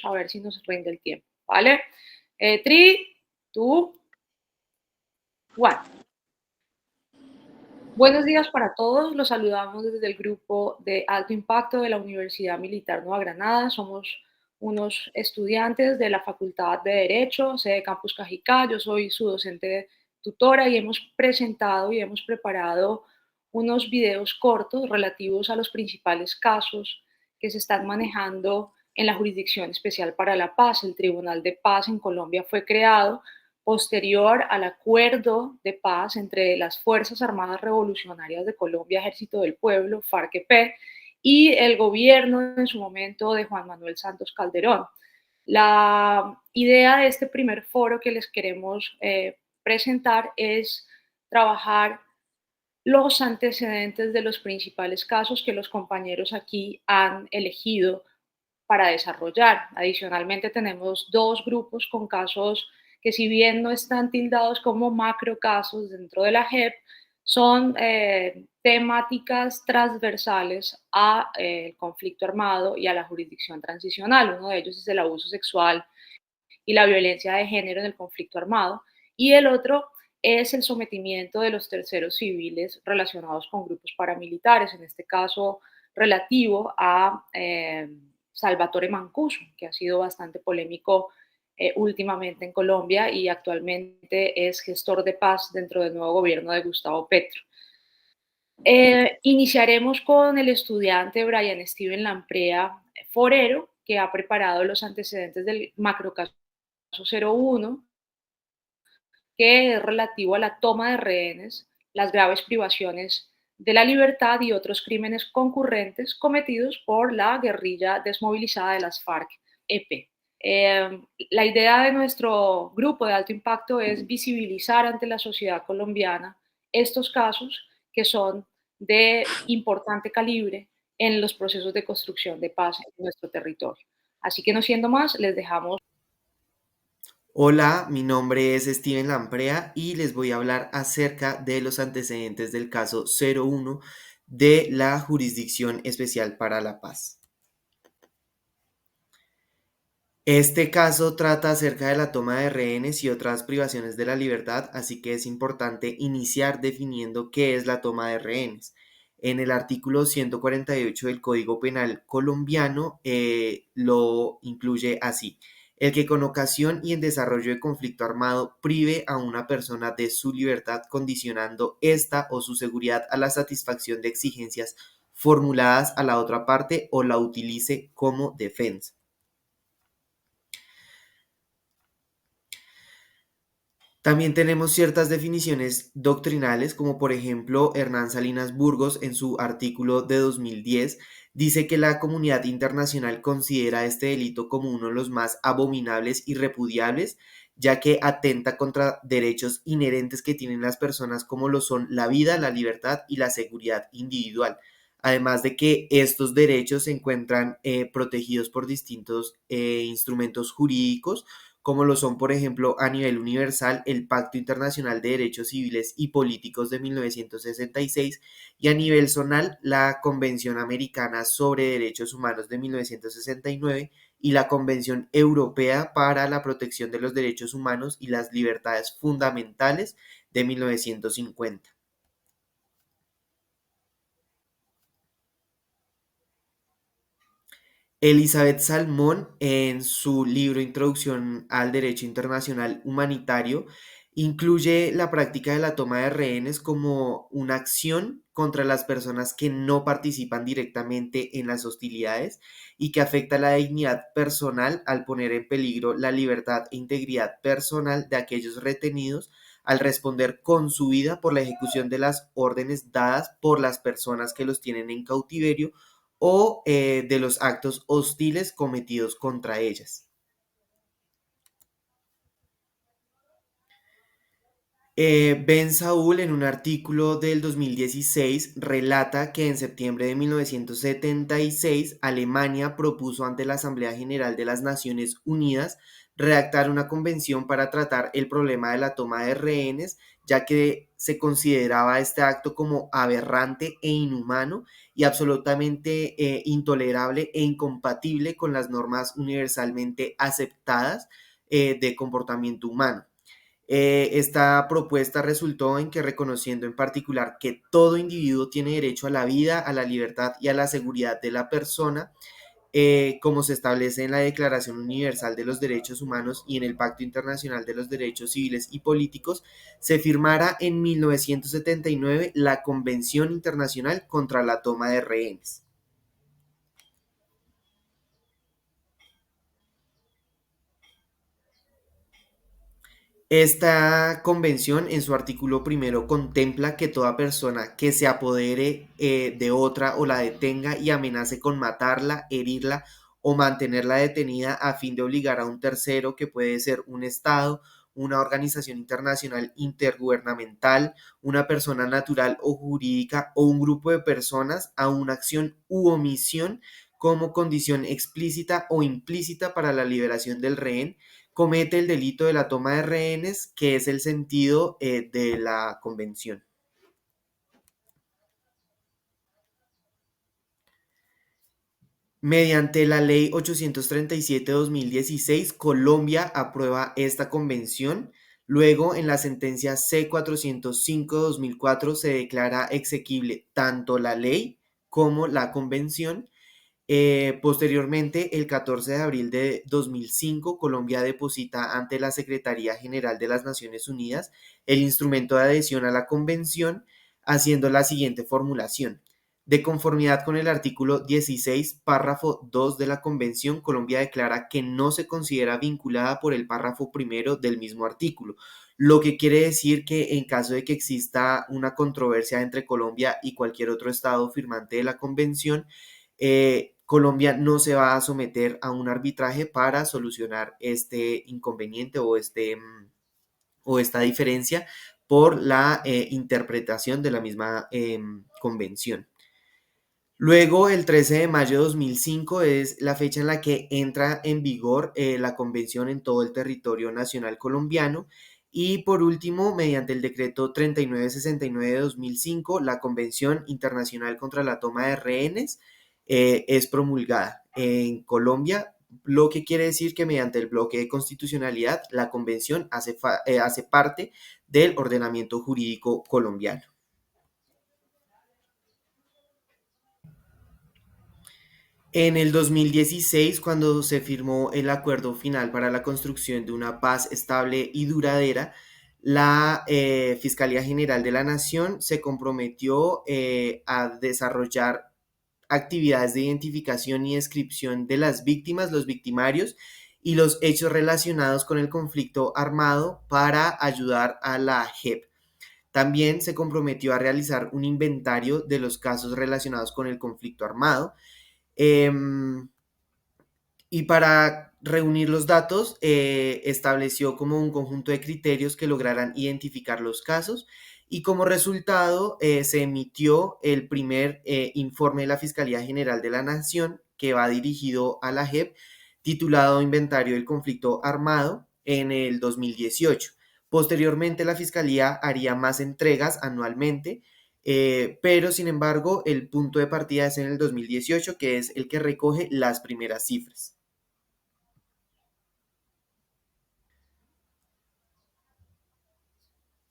A ver si nos rinde el tiempo, ¿vale? 3, 2, 1. Buenos días para todos, los saludamos desde el grupo de alto impacto de la Universidad Militar Nueva Granada. Somos unos estudiantes de la Facultad de Derecho, sede Campus Cajicá. Yo soy su docente tutora y hemos presentado y hemos preparado unos videos cortos relativos a los principales casos que se están manejando en la Jurisdicción Especial para la Paz. El Tribunal de Paz en Colombia fue creado posterior al acuerdo de paz entre las Fuerzas Armadas Revolucionarias de Colombia, Ejército del Pueblo, FARC-EP, y el gobierno en su momento de Juan Manuel Santos Calderón. La idea de este primer foro que les queremos presentar es trabajar los antecedentes de los principales casos que los compañeros aquí han elegido para desarrollar. Adicionalmente, tenemos dos grupos con casos que, si bien no están tildados como macro casos dentro de la JEP, son temáticas transversales al conflicto armado y a la jurisdicción transicional. Uno de ellos es el abuso sexual y la violencia de género en el conflicto armado, y el otro es el sometimiento de los terceros civiles relacionados con grupos paramilitares, en este caso relativo a Salvatore Mancuso, que ha sido bastante polémico últimamente en Colombia y actualmente es gestor de paz dentro del nuevo gobierno de Gustavo Petro. Iniciaremos con el estudiante Brian Steven Lamprea Forero, que ha preparado los antecedentes del macrocaso 01, que es relativo a la toma de rehenes, las graves privaciones de la libertad y otros crímenes concurrentes cometidos por la guerrilla desmovilizada de las FARC-EP. La idea de nuestro grupo de alto impacto es visibilizar ante la sociedad colombiana estos casos que son de importante calibre en los procesos de construcción de paz en nuestro territorio. Así que, no siendo más, les dejamos. Hola, mi nombre es Steven Lamprea y les voy a hablar acerca de los antecedentes del caso 01 de la Jurisdicción Especial para la Paz. Este caso trata acerca de la toma de rehenes y otras privaciones de la libertad, así que es importante iniciar definiendo qué es la toma de rehenes. En el artículo 148 del Código Penal colombiano lo incluye así: el que con ocasión y en desarrollo de conflicto armado prive a una persona de su libertad, condicionando esta o su seguridad a la satisfacción de exigencias formuladas a la otra parte o la utilice como defensa. También tenemos ciertas definiciones doctrinales, como por ejemplo Hernán Salinas Burgos en su artículo de 2010 dice que la comunidad internacional considera este delito como uno de los más abominables y repudiables, ya que atenta contra derechos inherentes que tienen las personas, como lo son la vida, la libertad y la seguridad individual. Además de que estos derechos se encuentran protegidos por distintos instrumentos jurídicos, como lo son, por ejemplo, a nivel universal, el Pacto Internacional de Derechos Civiles y Políticos de 1966 y a nivel zonal, la Convención Americana sobre Derechos Humanos de 1969 y la Convención Europea para la Protección de los Derechos Humanos y las Libertades Fundamentales de 1950. Elizabeth Salmón, en su libro Introducción al Derecho Internacional Humanitario, incluye la práctica de la toma de rehenes como una acción contra las personas que no participan directamente en las hostilidades y que afecta la dignidad personal al poner en peligro la libertad e integridad personal de aquellos retenidos al responder con su vida por la ejecución de las órdenes dadas por las personas que los tienen en cautiverio o de los actos hostiles cometidos contra ellas. Ben Saúl, en un artículo del 2016, relata que en septiembre de 1976 Alemania propuso ante la Asamblea General de las Naciones Unidas redactar una convención para tratar el problema de la toma de rehenes ya que se consideraba este acto como aberrante e inhumano y absolutamente intolerable e incompatible con las normas universalmente aceptadas de comportamiento humano. Esta propuesta resultó en que reconociendo en particular que todo individuo tiene derecho a la vida, a la libertad y a la seguridad de la persona, como se establece en la Declaración Universal de los Derechos Humanos y en el Pacto Internacional de los Derechos Civiles y Políticos, se firmara en 1979 la Convención Internacional contra la Toma de Rehenes. Esta convención en su artículo primero contempla que toda persona que se apodere de otra o la detenga y amenace con matarla, herirla o mantenerla detenida a fin de obligar a un tercero, que puede ser un Estado, una organización internacional intergubernamental, una persona natural o jurídica o un grupo de personas a una acción u omisión como condición explícita o implícita para la liberación del rehén, comete el delito de la toma de rehenes, que es el sentido de la convención. Mediante la ley 837-2016, Colombia aprueba esta convención. Luego, en la sentencia C-405-2004, se declara exequible tanto la ley como la convención. Posteriormente, el 14 de abril de 2005, Colombia deposita ante la Secretaría General de las Naciones Unidas el instrumento de adhesión a la Convención, haciendo la siguiente formulación. De conformidad con el artículo 16, párrafo 2 de la Convención, Colombia declara que no se considera vinculada por el párrafo primero del mismo artículo, lo que quiere decir que en caso de que exista una controversia entre Colombia y cualquier otro estado firmante de la Convención, Colombia no se va a someter a un arbitraje para solucionar este inconveniente o esta diferencia por la interpretación de la misma convención. Luego, el 13 de mayo de 2005 es la fecha en la que entra en vigor la convención en todo el territorio nacional colombiano. Y por último, mediante el decreto 3969 de 2005, la Convención Internacional contra la Toma de Rehenes es promulgada en Colombia, lo que quiere decir que mediante el bloque de constitucionalidad, la convención hace parte del ordenamiento jurídico colombiano. En el 2016, cuando se firmó el acuerdo final para la construcción de una paz estable y duradera, la Fiscalía General de la Nación se comprometió a desarrollar actividades de identificación y descripción de las víctimas, los victimarios y los hechos relacionados con el conflicto armado para ayudar a la JEP. También se comprometió a realizar un inventario de los casos relacionados con el conflicto armado. Em, y para reunir los datos, estableció como un conjunto de criterios que lograran identificar los casos, y como resultado se emitió el primer informe de la Fiscalía General de la Nación, que va dirigido a la JEP, titulado Inventario del Conflicto Armado, en el 2018. Posteriormente, la Fiscalía haría más entregas anualmente, pero sin embargo, el punto de partida es en el 2018, que es el que recoge las primeras cifras.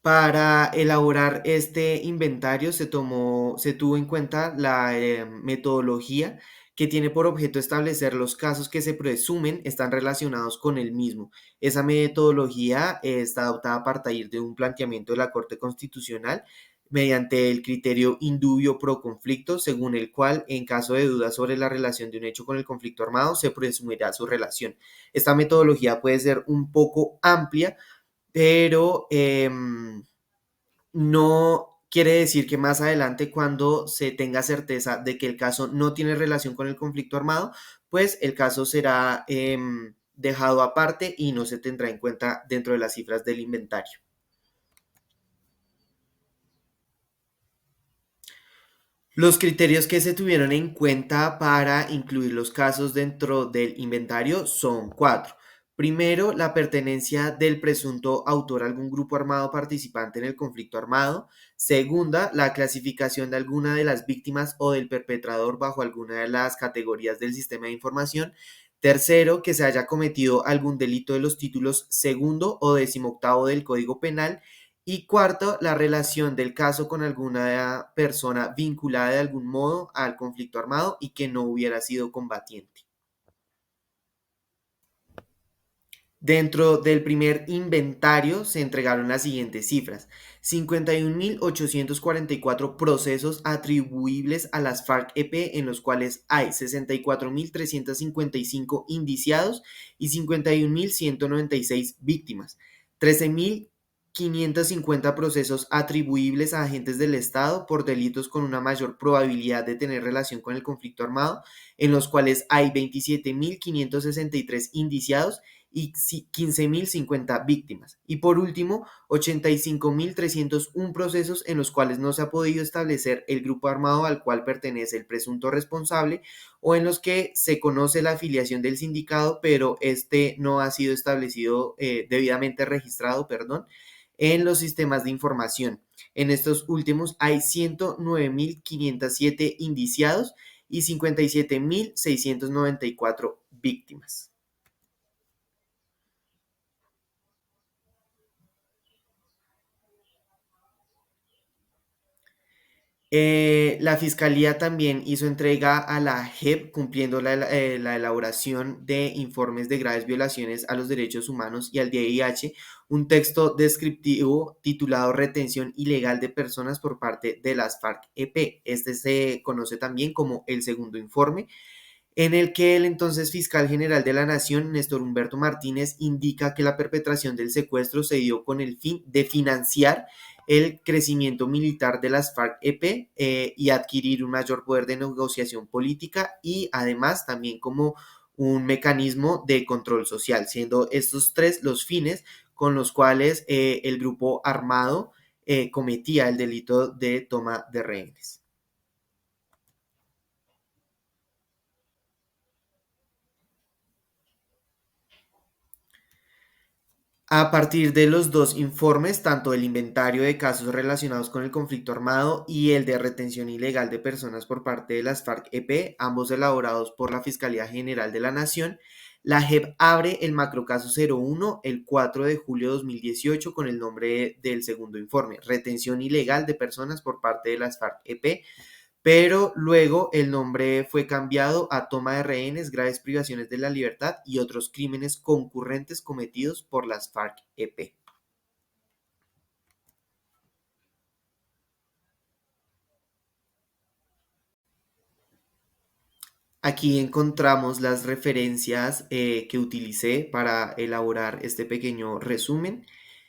Para elaborar este inventario se tuvo en cuenta la metodología, que tiene por objeto establecer los casos que se presumen están relacionados con el mismo. Esa metodología está adoptada a partir de un planteamiento de la Corte Constitucional mediante el criterio indubio pro conflicto, según el cual, en caso de duda sobre la relación de un hecho con el conflicto armado, se presumirá su relación. Esta metodología puede ser un poco amplia, pero no quiere decir que más adelante, cuando se tenga certeza de que el caso no tiene relación con el conflicto armado, pues el caso será dejado aparte y no se tendrá en cuenta dentro de las cifras del inventario. Los criterios que se tuvieron en cuenta para incluir los casos dentro del inventario son cuatro. Primero, la pertenencia del presunto autor a algún grupo armado participante en el conflicto armado. Segunda, la clasificación de alguna de las víctimas o del perpetrador bajo alguna de las categorías del sistema de información. Tercero, que se haya cometido algún delito de los títulos segundo o decimoctavo del Código Penal. Y cuarto, la relación del caso con alguna persona vinculada de algún modo al conflicto armado y que no hubiera sido combatiente. Dentro del primer inventario se entregaron las siguientes cifras: 51.844 procesos atribuibles a las FARC-EP, en los cuales hay 64.355 indiciados y 51.196 víctimas; 13.550 procesos atribuibles a agentes del Estado por delitos con una mayor probabilidad de tener relación con el conflicto armado, en los cuales hay 27.563 indiciados y 15.050 víctimas. Y por último, 85.301 procesos en los cuales no se ha podido establecer el grupo armado al cual pertenece el presunto responsable, o en los que se conoce la afiliación del sindicado, pero este no ha sido establecido, debidamente registrado, perdón, en los sistemas de información. En estos últimos hay 109.507 indiciados y 57.694 víctimas. La Fiscalía también hizo entrega a la JEP, cumpliendo la elaboración de informes de graves violaciones a los derechos humanos y al DIH, un texto descriptivo titulado Retención ilegal de personas por parte de las FARC-EP. Este se conoce también como el segundo informe, en el que el entonces fiscal general de la Nación, Néstor Humberto Martínez, indica que la perpetración del secuestro se dio con el fin de financiar el crecimiento militar de las FARC-EP, y adquirir un mayor poder de negociación política, y además también como un mecanismo de control social, siendo estos tres los fines con los cuales el grupo armado cometía el delito de toma de rehenes. A partir de los dos informes, tanto el inventario de casos relacionados con el conflicto armado y el de retención ilegal de personas por parte de las FARC-EP, ambos elaborados por la Fiscalía General de la Nación, la JEP abre el macrocaso 01 el 4 de julio de 2018 con el nombre del segundo informe: retención ilegal de personas por parte de las FARC-EP, pero luego el nombre fue cambiado a toma de rehenes, graves privaciones de la libertad y otros crímenes concurrentes cometidos por las FARC-EP. Aquí encontramos las referencias que utilicé para elaborar este pequeño resumen,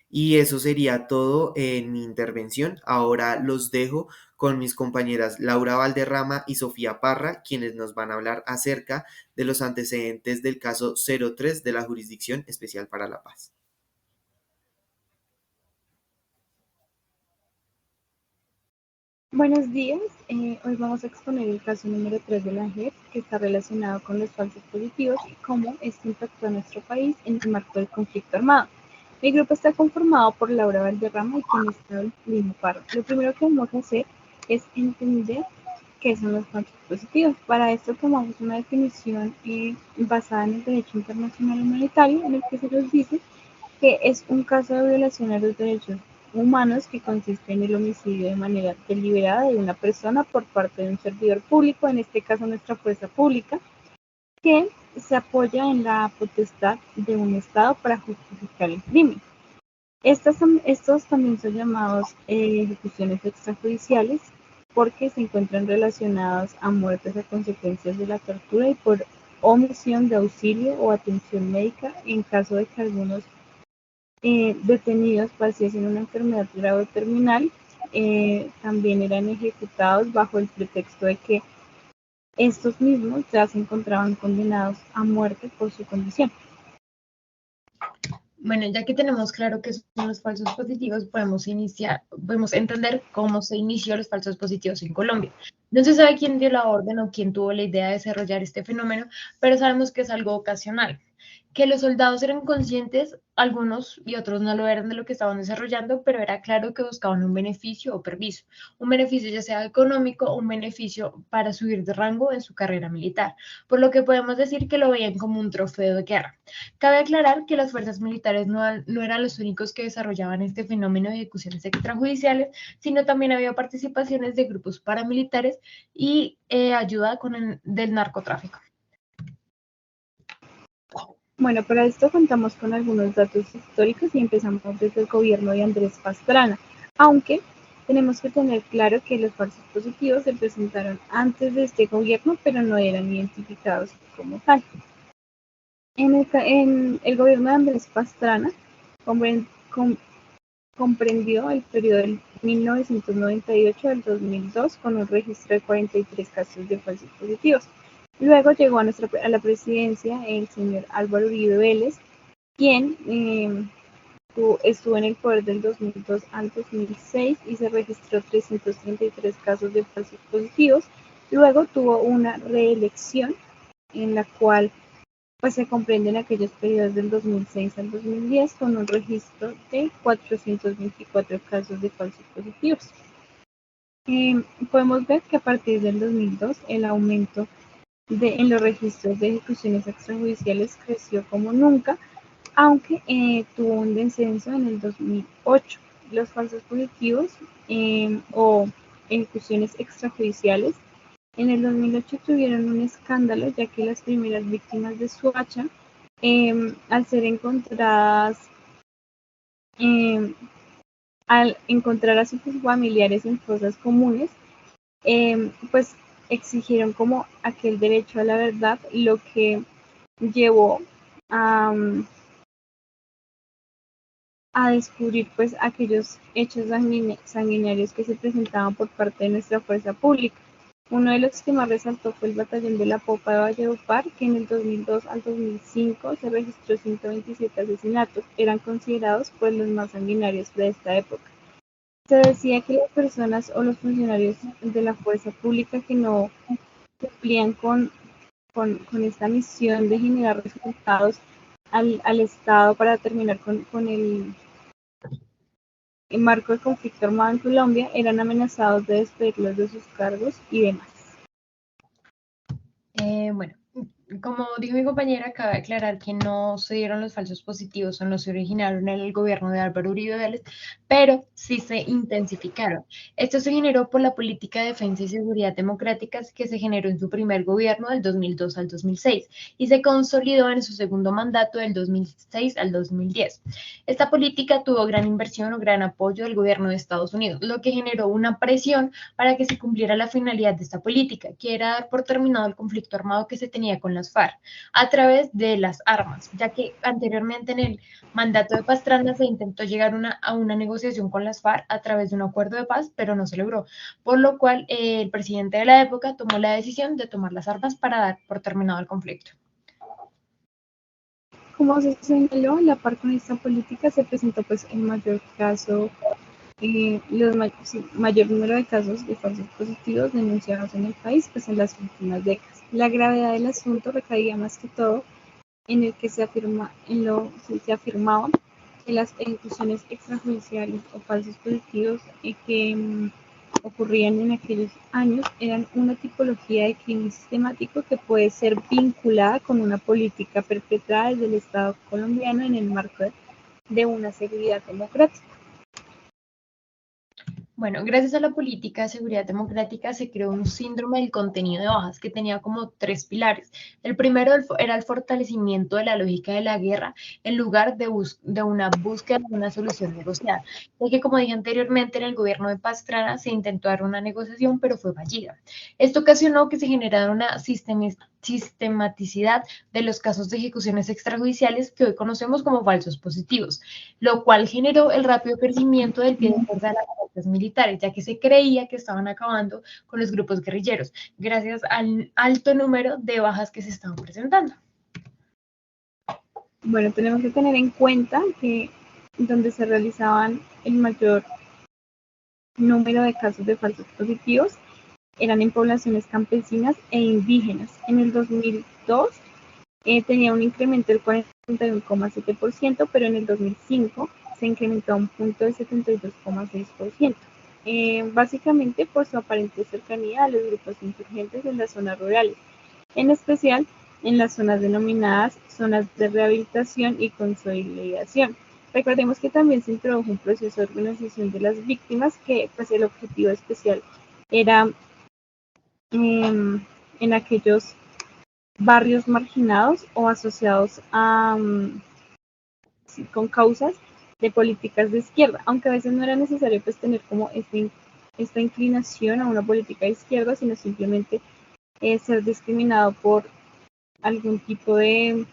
y eso sería todo en mi intervención. Ahora los dejo con mis compañeras Laura Valderrama y Sofía Parra, quienes nos van a hablar acerca de los antecedentes del caso 03 de la Jurisdicción Especial para la Paz. Buenos días, hoy vamos a exponer el caso número 3 de la JEP, que está relacionado con los falsos positivos y cómo esto impactó a nuestro país en el marco del conflicto armado. Mi grupo está conformado por Laura Valderrama y quien está Lino Parra. Lo primero que vamos a hacer es entender qué son los falsos positivos. Para esto tomamos una definición basada en el derecho internacional humanitario, en el que se nos dice que es un caso de violación a los derechos humanos que consiste en el homicidio de manera deliberada de una persona por parte de un servidor público, en este caso nuestra fuerza pública, que se apoya en la potestad de un Estado para justificar el crimen. Estos también son llamados ejecuciones extrajudiciales porque se encuentran relacionados a muertes a consecuencias de la tortura y por omisión de auxilio o atención médica en caso de que algunos detenidos padeciesen una enfermedad grave o terminal. También eran ejecutados bajo el pretexto de que estos mismos ya se encontraban condenados a muerte por su condición. Bueno, ya que tenemos claro qué son los falsos positivos, podemos entender cómo se inició los falsos positivos en Colombia. No se sabe quién dio la orden o quién tuvo la idea de desarrollar este fenómeno, pero sabemos que es algo ocasional, que los soldados eran conscientes, algunos y otros no lo eran de lo que estaban desarrollando, pero era claro que buscaban un beneficio o permiso, un beneficio ya sea económico o un beneficio para subir de rango en su carrera militar, por lo que podemos decir que lo veían como un trofeo de guerra. Cabe aclarar que las fuerzas militares no eran los únicos que desarrollaban este fenómeno de ejecuciones extrajudiciales, sino también había participaciones de grupos paramilitares y ayuda del narcotráfico. Bueno, para esto contamos con algunos datos históricos y empezamos desde el gobierno de Andrés Pastrana, aunque tenemos que tener claro que los falsos positivos se presentaron antes de este gobierno, pero no eran identificados como tal. En el gobierno de Andrés Pastrana comprendió el periodo del 1998 al 2002 con un registro de 43 casos de falsos positivos. Luego llegó a la presidencia el señor Álvaro Uribe Vélez, quien estuvo en el poder del 2002 al 2006 y se registró 333 casos de falsos positivos. Luego tuvo una reelección en la cual pues se comprenden aquellos periodos del 2006 al 2010 con un registro de 424 casos de falsos positivos. Podemos ver que a partir del 2002 el aumento en los registros de ejecuciones extrajudiciales creció como nunca, aunque tuvo un descenso en el 2008. Los falsos positivos o ejecuciones extrajudiciales en el 2008 tuvieron un escándalo, ya que las primeras víctimas de Soacha, al ser encontradas, al encontrar a sus familiares en fosas comunes, pues exigieron como aquel derecho a la verdad, lo que llevó a descubrir pues aquellos hechos sanguinarios que se presentaban por parte de nuestra fuerza pública. Uno de los que más resaltó fue el batallón de la Popa de Valledupar, que en el 2002 al 2005 se registró 127 asesinatos. Eran considerados pues los más sanguinarios de esta época. Se decía que las personas o los funcionarios de la fuerza pública que no cumplían con esta misión de generar resultados al Estado para terminar con el marco del conflicto armado en Colombia, eran amenazados de despedirlos de sus cargos y demás. Bueno, como dijo mi compañera, cabe aclarar que no se dieron los falsos positivos o no se originaron en el gobierno de Álvaro Uribe Vélez, pero sí se intensificaron. Esto se generó por la política de defensa y seguridad democráticas que se generó en su primer gobierno del 2002 al 2006 y se consolidó en su segundo mandato del 2006 al 2010. Esta política tuvo gran inversión o gran apoyo del gobierno de Estados Unidos, lo que generó una presión para que se cumpliera la finalidad de esta política, que era dar por terminado el conflicto armado que se tenía con las FARC a través de las armas, ya que anteriormente en el mandato de Pastrana se intentó llegar a una negociación con las FARC a través de un acuerdo de paz, pero no se logró, por lo cual el presidente de la época tomó la decisión de tomar las armas para dar por terminado el conflicto. Como se señaló, la par con esta política se presentó pues el mayor caso, mayor número de casos de falsos positivos denunciados en el país pues en las últimas décadas. La gravedad del asunto recaía más que todo en el que se afirmaba que las ejecuciones extrajudiciales o falsos positivos que ocurrían en aquellos años eran una tipología de crimen sistemático que puede ser vinculada con una política perpetrada desde el Estado colombiano en el marco de una seguridad democrática. Bueno, gracias a la política de seguridad democrática se creó un síndrome del contenido de bajas que tenía como tres pilares. El primero era el fortalecimiento de la lógica de la guerra en lugar de una búsqueda de una solución negociada. Ya que, como dije anteriormente, en el gobierno de Pastrana se intentó dar una negociación, pero fue fallida. Esto ocasionó que se generara una sistematicidad de los casos de ejecuciones extrajudiciales que hoy conocemos como falsos positivos, lo cual generó el rápido crecimiento del pie de fuerza de las fuerzas militares, ya que se creía que estaban acabando con los grupos guerrilleros, gracias al alto número de bajas que se estaban presentando. Bueno, tenemos que tener en cuenta que donde se realizaban el mayor número de casos de falsos positivos eran en poblaciones campesinas e indígenas. En el 2002 tenía un incremento del 41,7%, pero en el 2005 se incrementó a un punto del 72,6%. Básicamente por su aparente cercanía a los grupos insurgentes en las zonas rurales, en especial en las zonas denominadas zonas de rehabilitación y consolidación. Recordemos que también se introdujo un proceso de organización de las víctimas que pues el objetivo especial era en aquellos barrios marginados o asociados a, con causas de políticas de izquierda, aunque a veces no era necesario pues tener como esta inclinación a una política de izquierda, sino simplemente ser discriminado por algún tipo de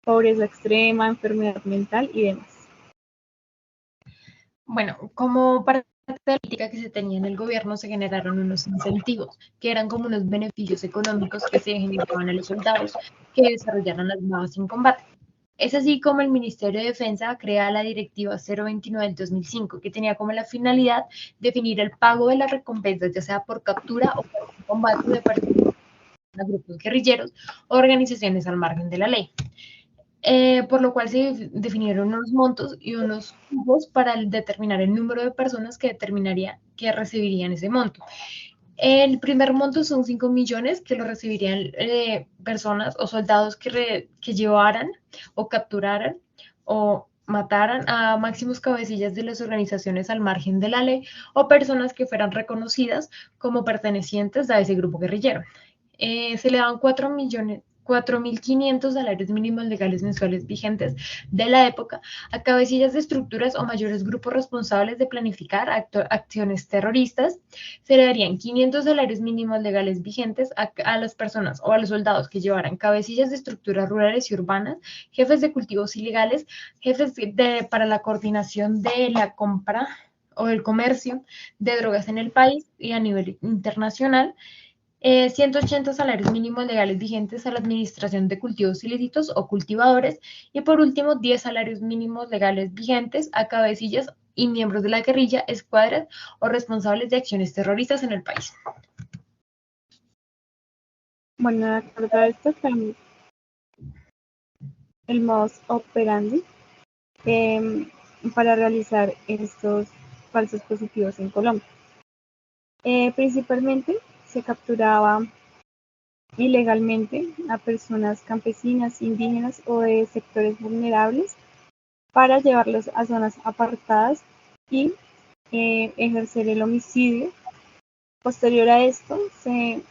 pobreza extrema, enfermedad mental y demás. Bueno, como parte de la política que se tenía en el gobierno, se generaron unos incentivos, que eran como unos beneficios económicos que se generaban a los soldados que desarrollaran las bajas en combate. Es así como el Ministerio de Defensa crea la Directiva 029 del 2005, que tenía como la finalidad definir el pago de las recompensas, ya sea por captura o por combate de participación a grupos guerrilleros o organizaciones al margen de la ley. Por lo cual se definieron unos montos y unos cupos para determinar el número de personas que recibirían ese monto. El primer monto son 5 millones que lo recibirían personas o soldados que llevaran o capturaran o mataran a máximos cabecillas de las organizaciones al margen de la ley o personas que fueran reconocidas como pertenecientes a ese grupo guerrillero. Se le daban 4.500 salarios mínimos legales mensuales vigentes de la época a cabecillas de estructuras o mayores grupos responsables de planificar acciones terroristas. Se le darían 500 salarios mínimos legales vigentes a las personas o a los soldados que llevaran cabecillas de estructuras rurales y urbanas, jefes de cultivos ilegales, jefes para la coordinación de la compra o el comercio de drogas en el país y a nivel internacional. 180 salarios mínimos legales vigentes a la administración de cultivos ilícitos o cultivadores y por último 10 salarios mínimos legales vigentes a cabecillas y miembros de la guerrilla, escuadras o responsables de acciones terroristas en el país. Bueno, de acuerdo a esto, el modus operandi para realizar estos falsos positivos en Colombia. Principalmente se capturaba ilegalmente a personas campesinas, indígenas o de sectores vulnerables para llevarlos a zonas apartadas y ejercer el homicidio. Posterior a esto, se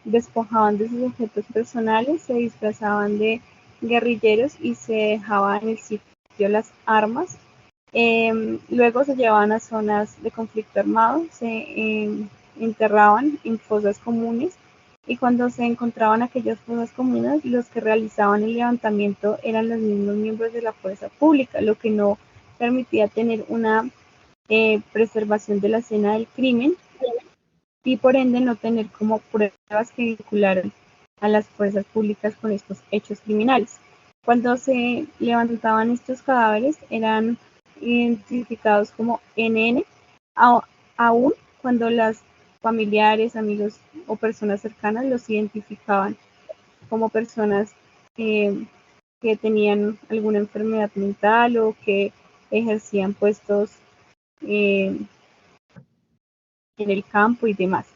despojaban de sus objetos personales, se disfrazaban de guerrilleros y se dejaban en el sitio las armas. Luego se llevaban a zonas de conflicto armado, se enterraban en fosas comunes y cuando se encontraban aquellas fosas comunes, los que realizaban el levantamiento eran los mismos miembros de la fuerza pública, lo que no permitía tener una preservación de la escena del crimen y por ende no tener como pruebas que vincularan a las fuerzas públicas con estos hechos criminales. Cuando se levantaban estos cadáveres eran identificados como NN, aún cuando las familiares, amigos o personas cercanas los identificaban como personas que tenían alguna enfermedad mental o que ejercían puestos en el campo y demás.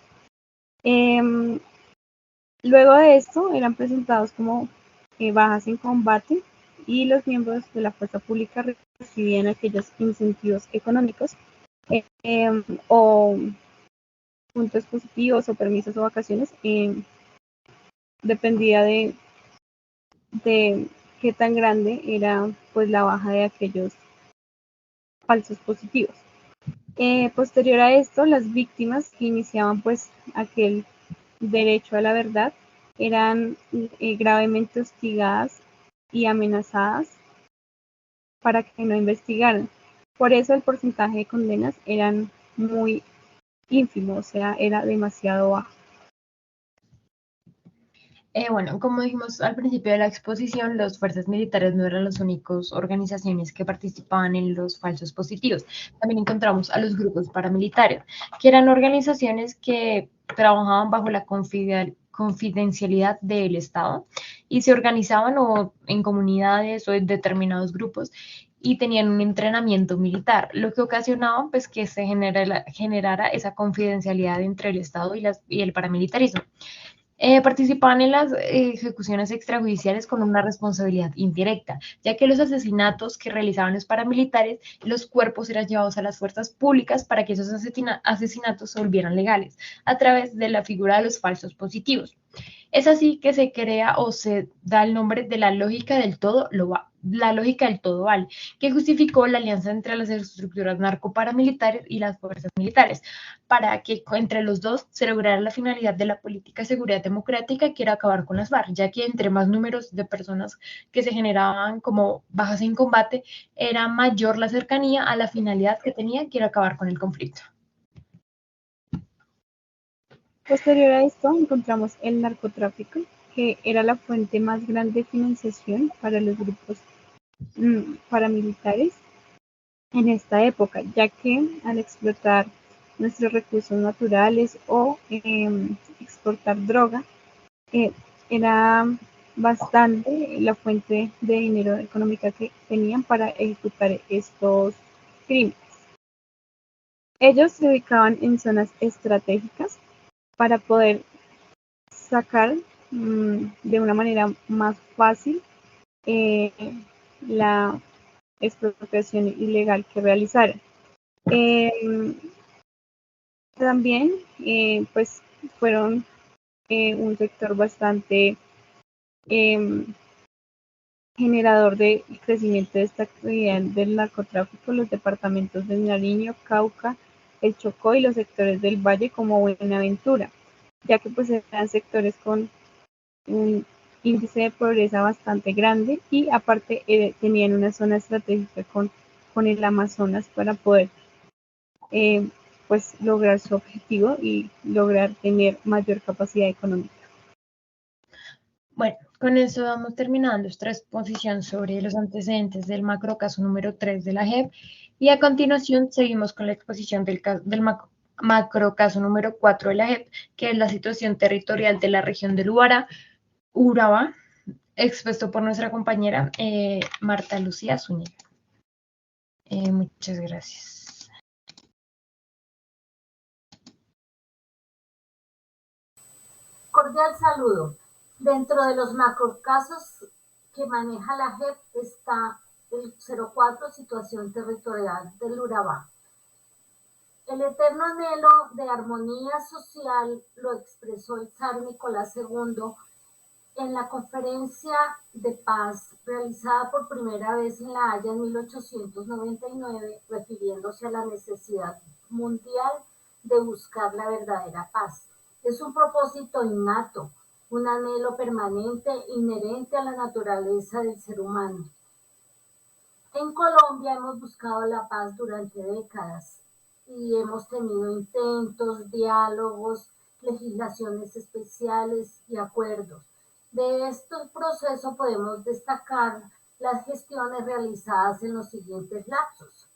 Luego de esto eran presentados como bajas en combate y los miembros de la fuerza pública recibían aquellos incentivos económicos o puntos positivos o permisos o vacaciones, dependía de qué tan grande era pues la baja de aquellos falsos positivos. Posterior a esto, las víctimas que iniciaban pues aquel derecho a la verdad eran gravemente hostigadas y amenazadas para que no investigaran. Por eso el porcentaje de condenas eran muy ínfimo, o sea, era demasiado bajo. Bueno, como dijimos al principio de la exposición, las fuerzas militares no eran las únicas organizaciones que participaban en los falsos positivos. También encontramos a los grupos paramilitares, que eran organizaciones que trabajaban bajo la confidencialidad del Estado y se organizaban o en comunidades o en determinados grupos y tenían un entrenamiento militar, lo que ocasionaba pues que se generara esa confidencialidad entre el Estado y el paramilitarismo. Participaban en las ejecuciones extrajudiciales con una responsabilidad indirecta, ya que los asesinatos que realizaban los paramilitares, los cuerpos eran llevados a las fuerzas públicas para que esos asesinatos se volvieran legales, a través de la figura de los falsos positivos. Es así que se crea o se da el nombre de la lógica del todo la lógica del todo vale, que justificó la alianza entre las estructuras narcoparamilitares y las fuerzas militares, para que entre los dos se lograra la finalidad de la política de seguridad democrática, que era acabar con las FARC, ya que entre más números de personas que se generaban como bajas en combate, era mayor la cercanía a la finalidad que tenía, que era acabar con el conflicto. Posterior a esto encontramos el narcotráfico, que era la fuente más grande de financiación para los grupos paramilitares en esta época, ya que al explotar nuestros recursos naturales o exportar droga, era bastante la fuente de dinero económica que tenían para ejecutar estos crímenes. Ellos se ubicaban en zonas estratégicas para poder sacar de una manera más fácil la expropiación ilegal que realizaron. También pues fueron un sector bastante generador de crecimiento de esta actividad del narcotráfico, los departamentos de Nariño, Cauca, el Chocó y los sectores del Valle como Buenaventura, ya que pues eran sectores con un índice de pobreza bastante grande y aparte tenían una zona estratégica con el Amazonas para poder pues lograr su objetivo y lograr tener mayor capacidad económica. Bueno, con eso vamos terminando nuestra exposición sobre los antecedentes del macrocaso número 3 de la JEP y a continuación seguimos con la exposición del macrocaso número 4 de la JEP, que es la situación territorial de la región del Urabá, expuesto por nuestra compañera Marta Lucía Zúñiga. Muchas gracias. Cordial saludo. Dentro de los macrocasos que maneja la JEP está el 04, situación territorial del Urabá. El eterno anhelo de armonía social lo expresó el zar Nicolás II en la conferencia de paz realizada por primera vez en La Haya en 1899, refiriéndose a la necesidad mundial de buscar la verdadera paz. Es un propósito innato, un anhelo permanente inherente a la naturaleza del ser humano. En Colombia hemos buscado la paz durante décadas y hemos tenido intentos, diálogos, legislaciones especiales y acuerdos. De este proceso podemos destacar las gestiones realizadas en los siguientes lapsos.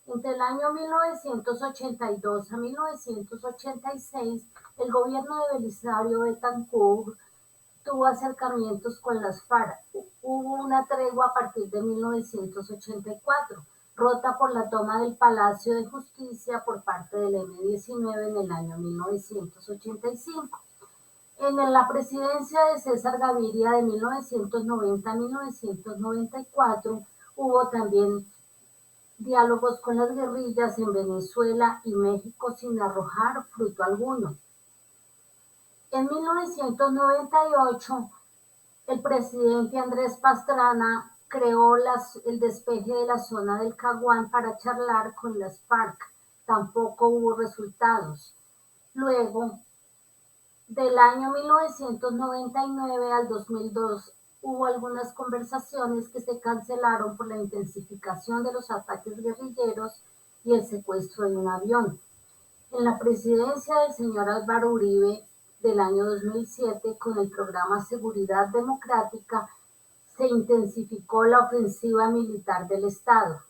Entre el año 1982 a 1986, el gobierno de Belisario Betancur tuvo acercamientos con las FARC. Hubo una tregua a partir de 1984, rota por la toma del Palacio de Justicia por parte del M-19 en el año 1985. En la presidencia de César Gaviria de 1990 a 1994 hubo también diálogos con las guerrillas en Venezuela y México sin arrojar fruto alguno. En 1998, el presidente Andrés Pastrana creó el despeje de la zona del Caguán para charlar con las FARC. Tampoco hubo resultados. Luego, del año 1999 al 2002, hubo algunas conversaciones que se cancelaron por la intensificación de los ataques guerrilleros y el secuestro de un avión. En la presidencia del señor Álvaro Uribe del año 2007, con el programa Seguridad Democrática, se intensificó la ofensiva militar del Estado.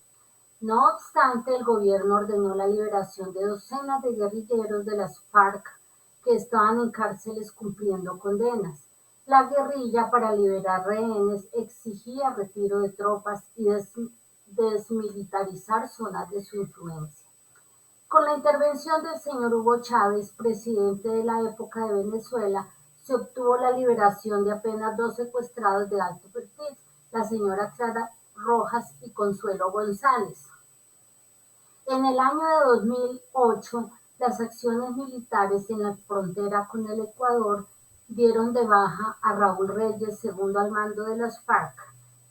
No obstante, el gobierno ordenó la liberación de docenas de guerrilleros de las FARC que estaban en cárceles cumpliendo condenas. La guerrilla, para liberar rehenes, exigía retiro de tropas y desmilitarizar zonas de su influencia. Con la intervención del señor Hugo Chávez, presidente de la época de Venezuela, se obtuvo la liberación de apenas 2 secuestrados de alto perfil, la señora Clara Rojas y Consuelo González. En el año de 2008, las acciones militares en la frontera con el Ecuador dieron de baja a Raúl Reyes, segundo al mando de las FARC.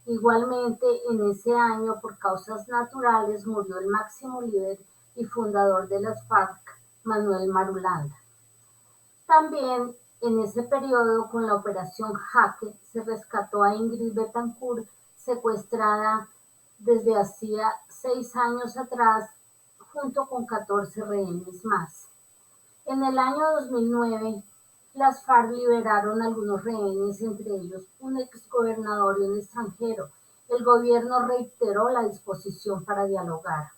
Igualmente, en ese año, por causas naturales, murió el máximo líder y fundador de las FARC, Manuel Marulanda. También en ese periodo, con la Operación Jaque, se rescató a Ingrid Betancourt, secuestrada desde hacía 6 años atrás, junto con 14 rehenes más. En el año 2009, las FARC liberaron algunos rehenes, entre ellos un exgobernador y un extranjero. El gobierno reiteró la disposición para dialogar.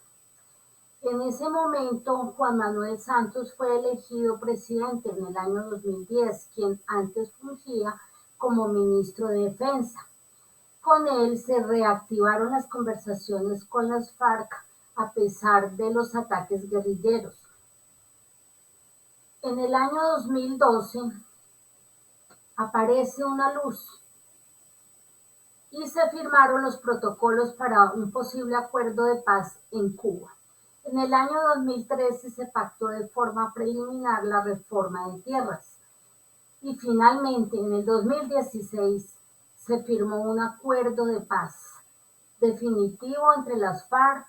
En ese momento, Juan Manuel Santos fue elegido presidente en el año 2010, quien antes fungía como ministro de Defensa. Con él se reactivaron las conversaciones con las FARC a pesar de los ataques guerrilleros. En el año 2012 aparece una luz y se firmaron los protocolos para un posible acuerdo de paz en Cuba. En el año 2013 se pactó de forma preliminar la reforma de tierras y finalmente en el 2016 se firmó un acuerdo de paz definitivo entre las FARC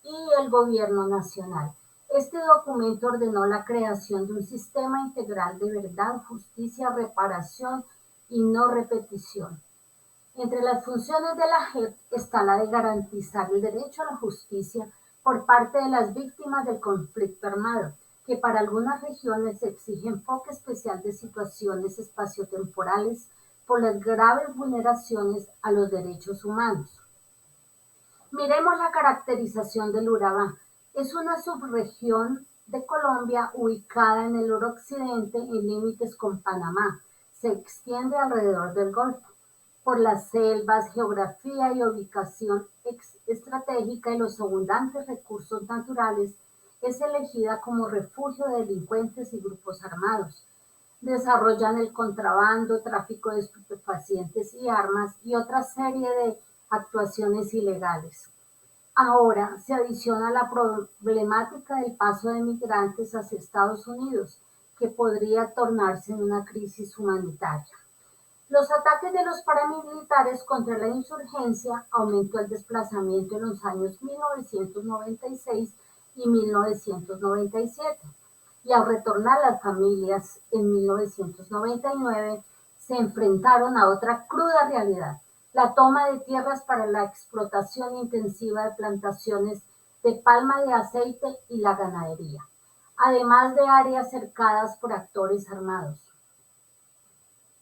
y el gobierno nacional. Este documento ordenó la creación de un sistema integral de verdad, justicia, reparación y no repetición. Entre las funciones de la JEP está la de garantizar el derecho a la justicia por parte de las víctimas del conflicto armado, que para algunas regiones exige enfoque especial de situaciones espaciotemporales por las graves vulneraciones a los derechos humanos. Miremos la caracterización del Urabá. Es una subregión de Colombia ubicada en el noroccidente en límites con Panamá. Se extiende alrededor del Golfo. Por las selvas, geografía y ubicación estratégica y los abundantes recursos naturales, es elegida como refugio de delincuentes y grupos armados. Desarrollan el contrabando, tráfico de estupefacientes y armas y otra serie de actuaciones ilegales. Ahora se adiciona la problemática del paso de migrantes hacia Estados Unidos, que podría tornarse en una crisis humanitaria. Los ataques de los paramilitares contra la insurgencia aumentó el desplazamiento en los años 1996 y 1997, y al retornar las familias en 1999 se enfrentaron a otra cruda realidad: la toma de tierras para la explotación intensiva de plantaciones de palma de aceite y la ganadería, además de áreas cercadas por actores armados.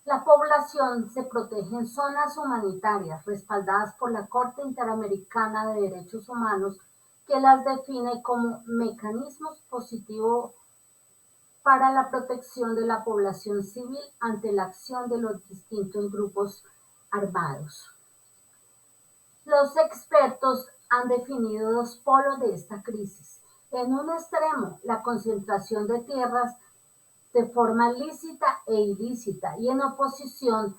La población se protege en zonas humanitarias respaldadas por la Corte Interamericana de Derechos Humanos, que las define como mecanismos positivos para la protección de la población civil ante la acción de los distintos grupos armados. Los expertos han definido 2 polos de esta crisis. En un extremo, la concentración de tierras de forma lícita e ilícita, y en oposición,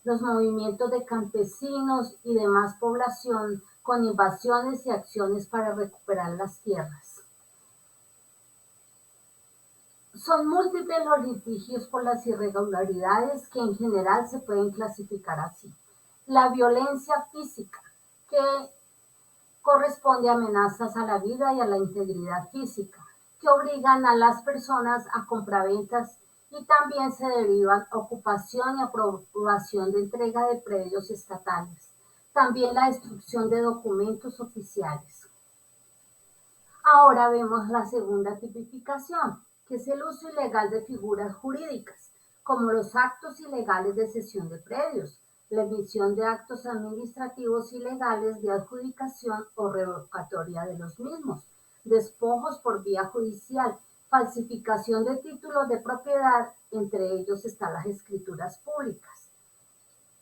los movimientos de campesinos y demás población con invasiones y acciones para recuperar las tierras. Son múltiples los litigios por las irregularidades, que en general se pueden clasificar así: la violencia física, que corresponde a amenazas a la vida y a la integridad física, que obligan a las personas a compraventas, y también se derivan ocupación y aprobación de entrega de predios estatales. También la destrucción de documentos oficiales. Ahora vemos la segunda tipificación, que es el uso ilegal de figuras jurídicas, como los actos ilegales de cesión de predios, la emisión de actos administrativos ilegales de adjudicación o revocatoria de los mismos, despojos por vía judicial, falsificación de títulos de propiedad, entre ellos están las escrituras públicas.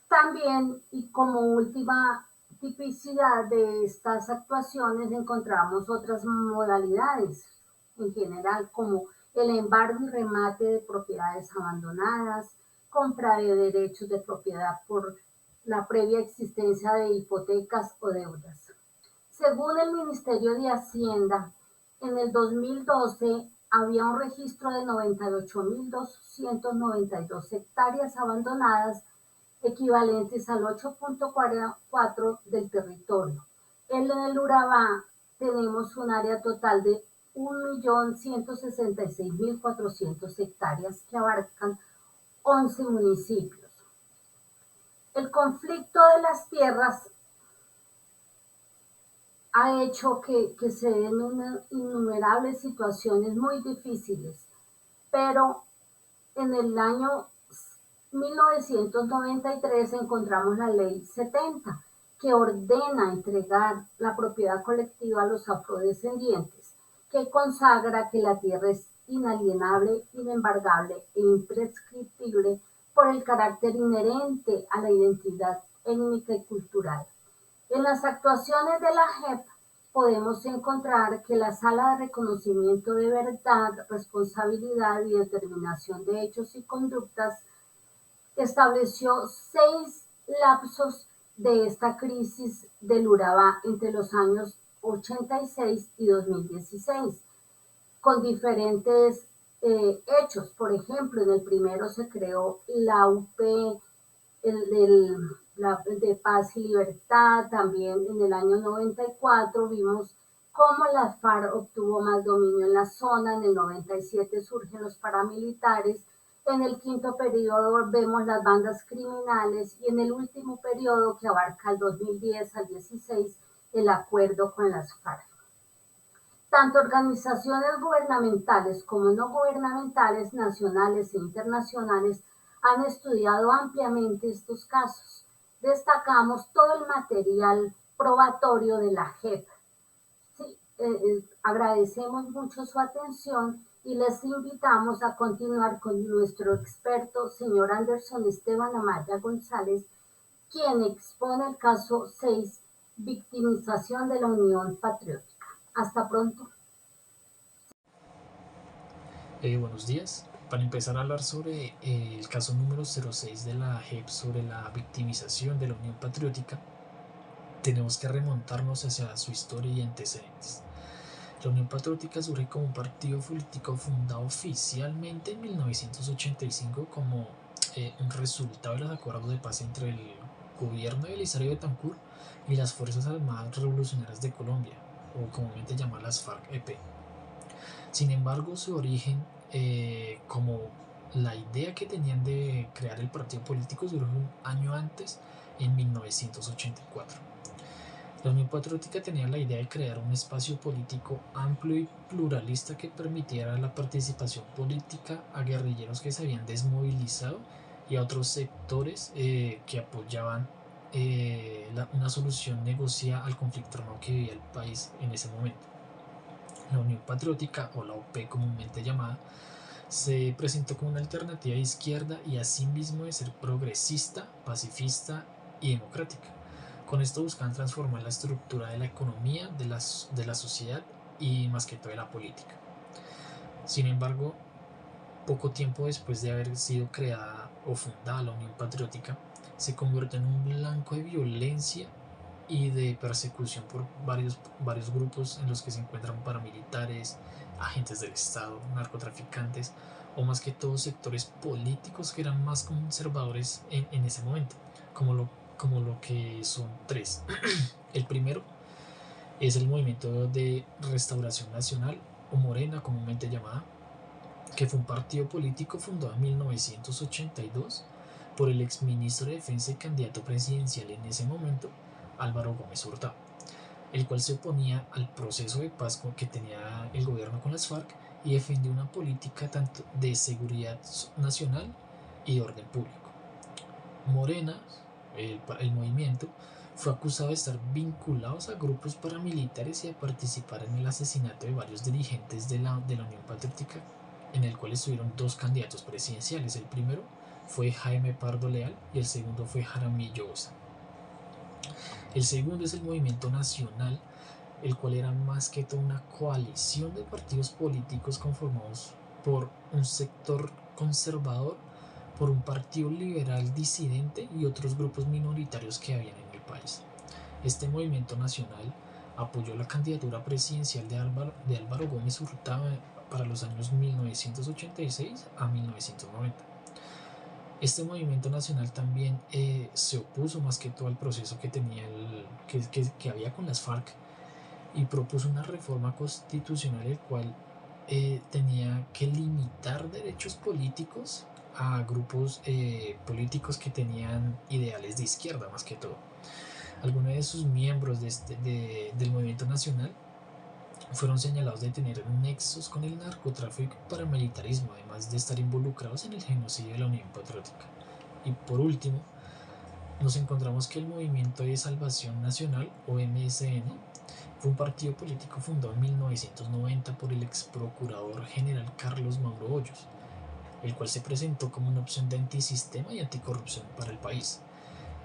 También, y como última tipicidad de estas actuaciones, encontramos otras modalidades en general, como el embargo y remate de propiedades abandonadas, compra de derechos de propiedad por la previa existencia de hipotecas o deudas. Según el Ministerio de Hacienda, en el 2012 había un registro de 98.292 hectáreas abandonadas, equivalentes al 8.44 del territorio. En el Urabá tenemos un área total de 1.166.400 hectáreas que abarcan 11 municipios. El conflicto de las tierras ha hecho que se den innumerables situaciones muy difíciles, pero en el año 1993 encontramos la Ley 70, que ordena entregar la propiedad colectiva a los afrodescendientes, que consagra que la tierra es inalienable, inembargable e imprescriptible por el carácter inherente a la identidad étnica y cultural. En las actuaciones de la JEP podemos encontrar que la Sala de Reconocimiento de Verdad, Responsabilidad y Determinación de Hechos y Conductas estableció 6 lapsos de esta crisis del Urabá entre los años 86 y 2016, con diferentes hechos. Por ejemplo, en el primero se creó la UP de Paz y Libertad. También en el año 94 vimos cómo la FARC obtuvo más dominio en la zona. En el 97 surgen los paramilitares. En el quinto periodo vemos las bandas criminales y en el último periodo, que abarca el 2010 al 16, el acuerdo con las FARC. Tanto organizaciones gubernamentales como no gubernamentales, nacionales e internacionales, han estudiado ampliamente estos casos. Destacamos todo el material probatorio de la JEP. Sí, agradecemos mucho su atención y les invitamos a continuar con nuestro experto, señor Anderson Esteban Amaya González, quien expone el caso 6, victimización de la Unión Patriótica. Hasta pronto. Buenos días. Para empezar a hablar sobre el caso número 06 de la JEP sobre la victimización de la Unión Patriótica, tenemos que remontarnos hacia su historia y antecedentes. La Unión Patriótica surge como un partido político fundado oficialmente en 1985 como un resultado de los acuerdos de paz entre el gobierno de Belisario Betancur y las Fuerzas Armadas Revolucionarias de Colombia, o comúnmente llamadas FARC-EP. Sin embargo, su origen, como la idea que tenían de crear el partido político, surgió un año antes, en 1984. La Unión Patriótica tenía la idea de crear un espacio político amplio y pluralista que permitiera la participación política a guerrilleros que se habían desmovilizado y a otros sectores que apoyaban una solución negociada al conflicto armado que vivía el país en ese momento. La Unión Patriótica, o la UP comúnmente llamada, se presentó como una alternativa de izquierda y asimismo de ser progresista, pacifista y democrática. Con esto buscaban transformar la estructura de la economía, de la sociedad y más que todo de la política. Sin embargo, poco tiempo después de haber sido creada o fundada la Unión Patriótica, se convirtió en un blanco de violencia y de persecución por varios grupos en los que se encuentran paramilitares, agentes del Estado, narcotraficantes o más que todo sectores políticos que eran más conservadores en ese momento, como lo que son tres. El primero es el Movimiento de Restauración Nacional, o Morena comúnmente llamada, que fue un partido político fundado en 1982 por el exministro de Defensa y candidato presidencial en ese momento, Álvaro Gómez Hurtado, el cual se oponía al proceso de paz que tenía el gobierno con las FARC y defendió una política tanto de seguridad nacional y de orden público. Morena, el movimiento, Fue acusado de estar vinculados a grupos paramilitares y de participar en el asesinato de varios dirigentes de la Unión Patriótica, en el cual estuvieron dos candidatos presidenciales. El primero fue Jaime Pardo Leal y el segundo fue Jaramillo Osa. El segundo es el Movimiento Nacional, el cual era más que todo una coalición de partidos políticos conformados por un sector conservador, por un partido liberal disidente y otros grupos minoritarios que habían en el país. Este movimiento nacional apoyó la candidatura presidencial de Álvaro Gómez Hurtado para los años 1986 a 1990. Este movimiento nacional también se opuso más que todo al proceso que había con las FARC y propuso una reforma constitucional el cual tenía que limitar derechos políticos a grupos políticos que tenían ideales de izquierda más que todo. Algunos de sus miembros del movimiento nacional fueron señalados de tener nexos con el narcotráfico y paramilitarismo, además de estar involucrados en el genocidio de la Unión Patriótica. Y por último, nos encontramos que el Movimiento de Salvación Nacional, o MSN, fue un partido político fundado en 1990 por el ex procurador general Carlos Mauro Hoyos, el cual se presentó como una opción de antisistema y anticorrupción para el país.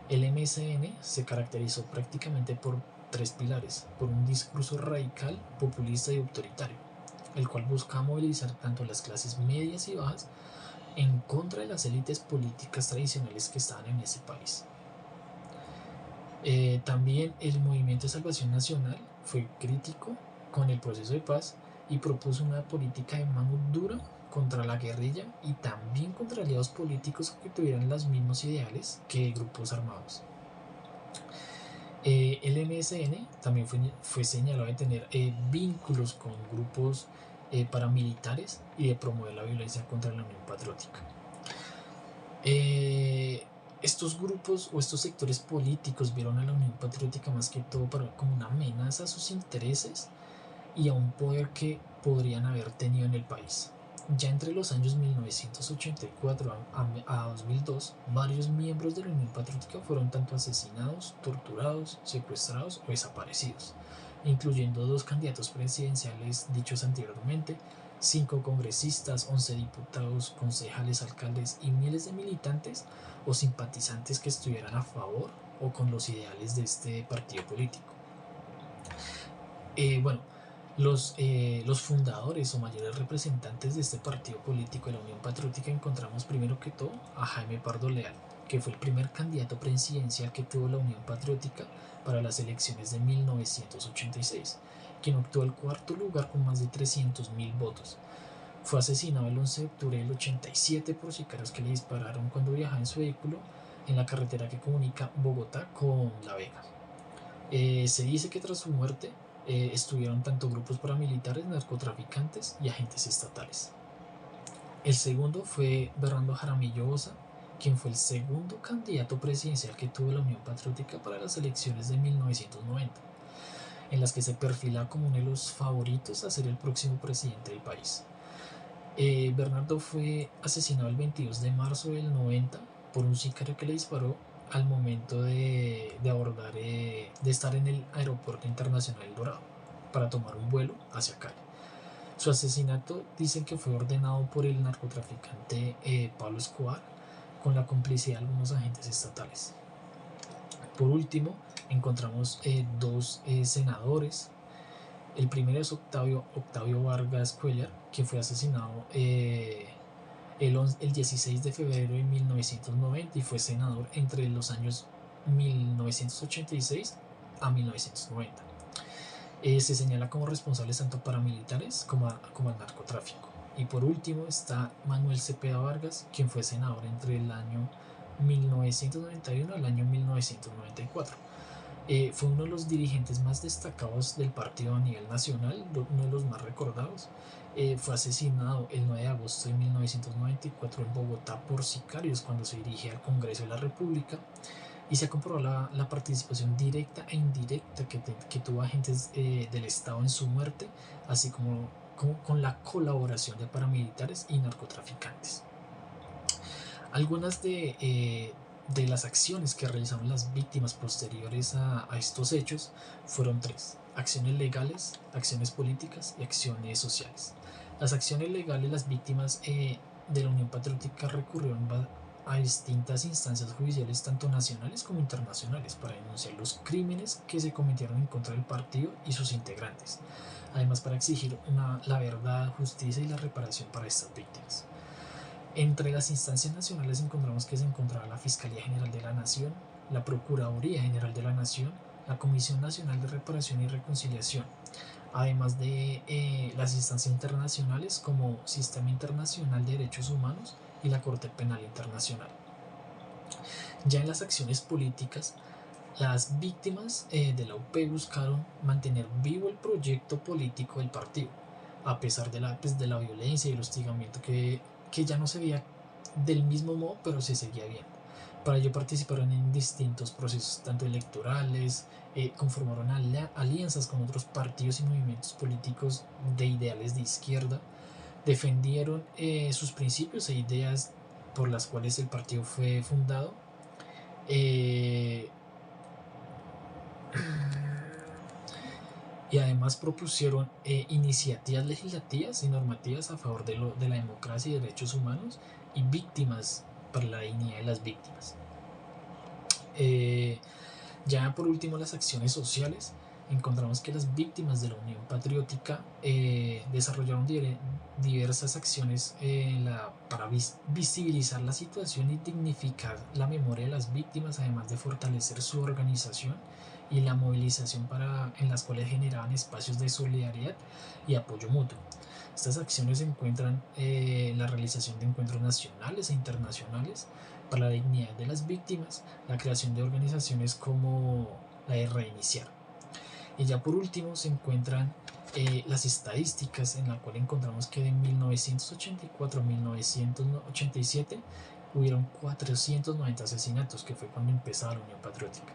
El MSN se caracterizó prácticamente por tres pilares: por un discurso radical, populista y autoritario, el cual buscaba movilizar tanto a las clases medias y bajas en contra de las élites políticas tradicionales que estaban en ese país. También el Movimiento de Salvación Nacional fue crítico con el proceso de paz y propuso una política de mano dura contra la guerrilla y también contra aliados políticos que tuvieran los mismos ideales que grupos armados. El MSN también fue señalado de tener vínculos con grupos paramilitares y de promover la violencia contra la Unión Patriótica. Estos grupos o estos sectores políticos vieron a la Unión Patriótica más que todo como una amenaza a sus intereses y a un poder que podrían haber tenido en el país. Ya entre los años 1984 a 2002, varios miembros de la Unión Patriótica fueron tanto asesinados, torturados, secuestrados o desaparecidos, incluyendo 2 candidatos presidenciales dichos anteriormente, 5 congresistas, 11 diputados, concejales, alcaldes y miles de militantes o simpatizantes que estuvieran a favor o con los ideales de este partido político. Los fundadores o mayores representantes de este partido político de la Unión Patriótica encontramos primero que todo a Jaime Pardo Leal, que fue el primer candidato presidencial que tuvo la Unión Patriótica para las elecciones de 1986, quien obtuvo el 4º lugar con más de 300.000 votos. Fue asesinado el 11 de octubre del 87 por sicarios que le dispararon cuando viajaba en su vehículo en la carretera que comunica Bogotá con La Vega. Se dice que tras su muerte estuvieron tanto grupos paramilitares, narcotraficantes y agentes estatales. El segundo fue Bernardo Jaramillo Osa, quien fue el segundo candidato presidencial que tuvo la Unión Patriótica para las elecciones de 1990, en las que se perfila como uno de los favoritos a ser el próximo presidente del país. Bernardo fue asesinado el 22 de marzo del 90 por un sicario que le disparó al momento de estar en el Aeropuerto Internacional El Dorado para tomar un vuelo hacia Cali. Su asesinato dicen que fue ordenado por el narcotraficante Pablo Escobar con la complicidad de algunos agentes estatales. Por último, encontramos 2 senadores. El primero es Octavio Vargas Cuéllar, que fue asesinado el 16 de febrero de 1990 y fue senador entre los años 1986 a 1990. Se señala como responsables tanto paramilitares como al narcotráfico. Y por último está Manuel Cepeda Vargas, quien fue senador entre el año 1991 al año 1994. Fue uno de los dirigentes más destacados del partido a nivel nacional, uno de los más recordados. Fue asesinado el 9 de agosto de 1994 en Bogotá por sicarios cuando se dirigía al Congreso de la República, y se comprobó la participación directa e indirecta que tuvo agentes del Estado en su muerte, así como con la colaboración de paramilitares y narcotraficantes. Algunas de de las acciones que realizaron las víctimas posteriores a estos hechos fueron tres: acciones legales, acciones políticas y acciones sociales. Las acciones legales, las víctimas de la Unión Patriótica recurrieron a distintas instancias judiciales, tanto nacionales como internacionales, para denunciar los crímenes que se cometieron en contra del partido y sus integrantes, además para exigir la verdad, justicia y la reparación para estas víctimas. Entre las instancias nacionales encontramos que se encontraba la Fiscalía General de la Nación, la Procuraduría General de la Nación, la Comisión Nacional de Reparación y Reconciliación, además de las instancias internacionales como Sistema Internacional de Derechos Humanos y la Corte Penal Internacional. Ya en las acciones políticas, las víctimas de la UP buscaron mantener vivo el proyecto político del partido, a pesar de la violencia y el hostigamiento que ya no se veía del mismo modo, pero se seguía viendo. Para ello participaron en distintos procesos, tanto electorales, conformaron alianzas con otros partidos y movimientos políticos de ideales de izquierda, defendieron sus principios e ideas por las cuales el partido fue fundado, y además propusieron iniciativas legislativas y normativas a favor de la democracia y derechos humanos y víctimas para la dignidad de las víctimas. Ya por último, las acciones sociales. Encontramos que las víctimas de la Unión Patriótica desarrollaron diversas acciones para visibilizar la situación y dignificar la memoria de las víctimas, además de fortalecer su organización y la movilización en las cuales generaban espacios de solidaridad y apoyo mutuo. Estas acciones encuentran la realización de encuentros nacionales e internacionales para la dignidad de las víctimas, la creación de organizaciones como la de Reiniciar. Y ya por último se encuentran las estadísticas, en la cual encontramos que de 1984 a 1987 hubieron 490 asesinatos, que fue cuando empezaba la Unión Patriótica.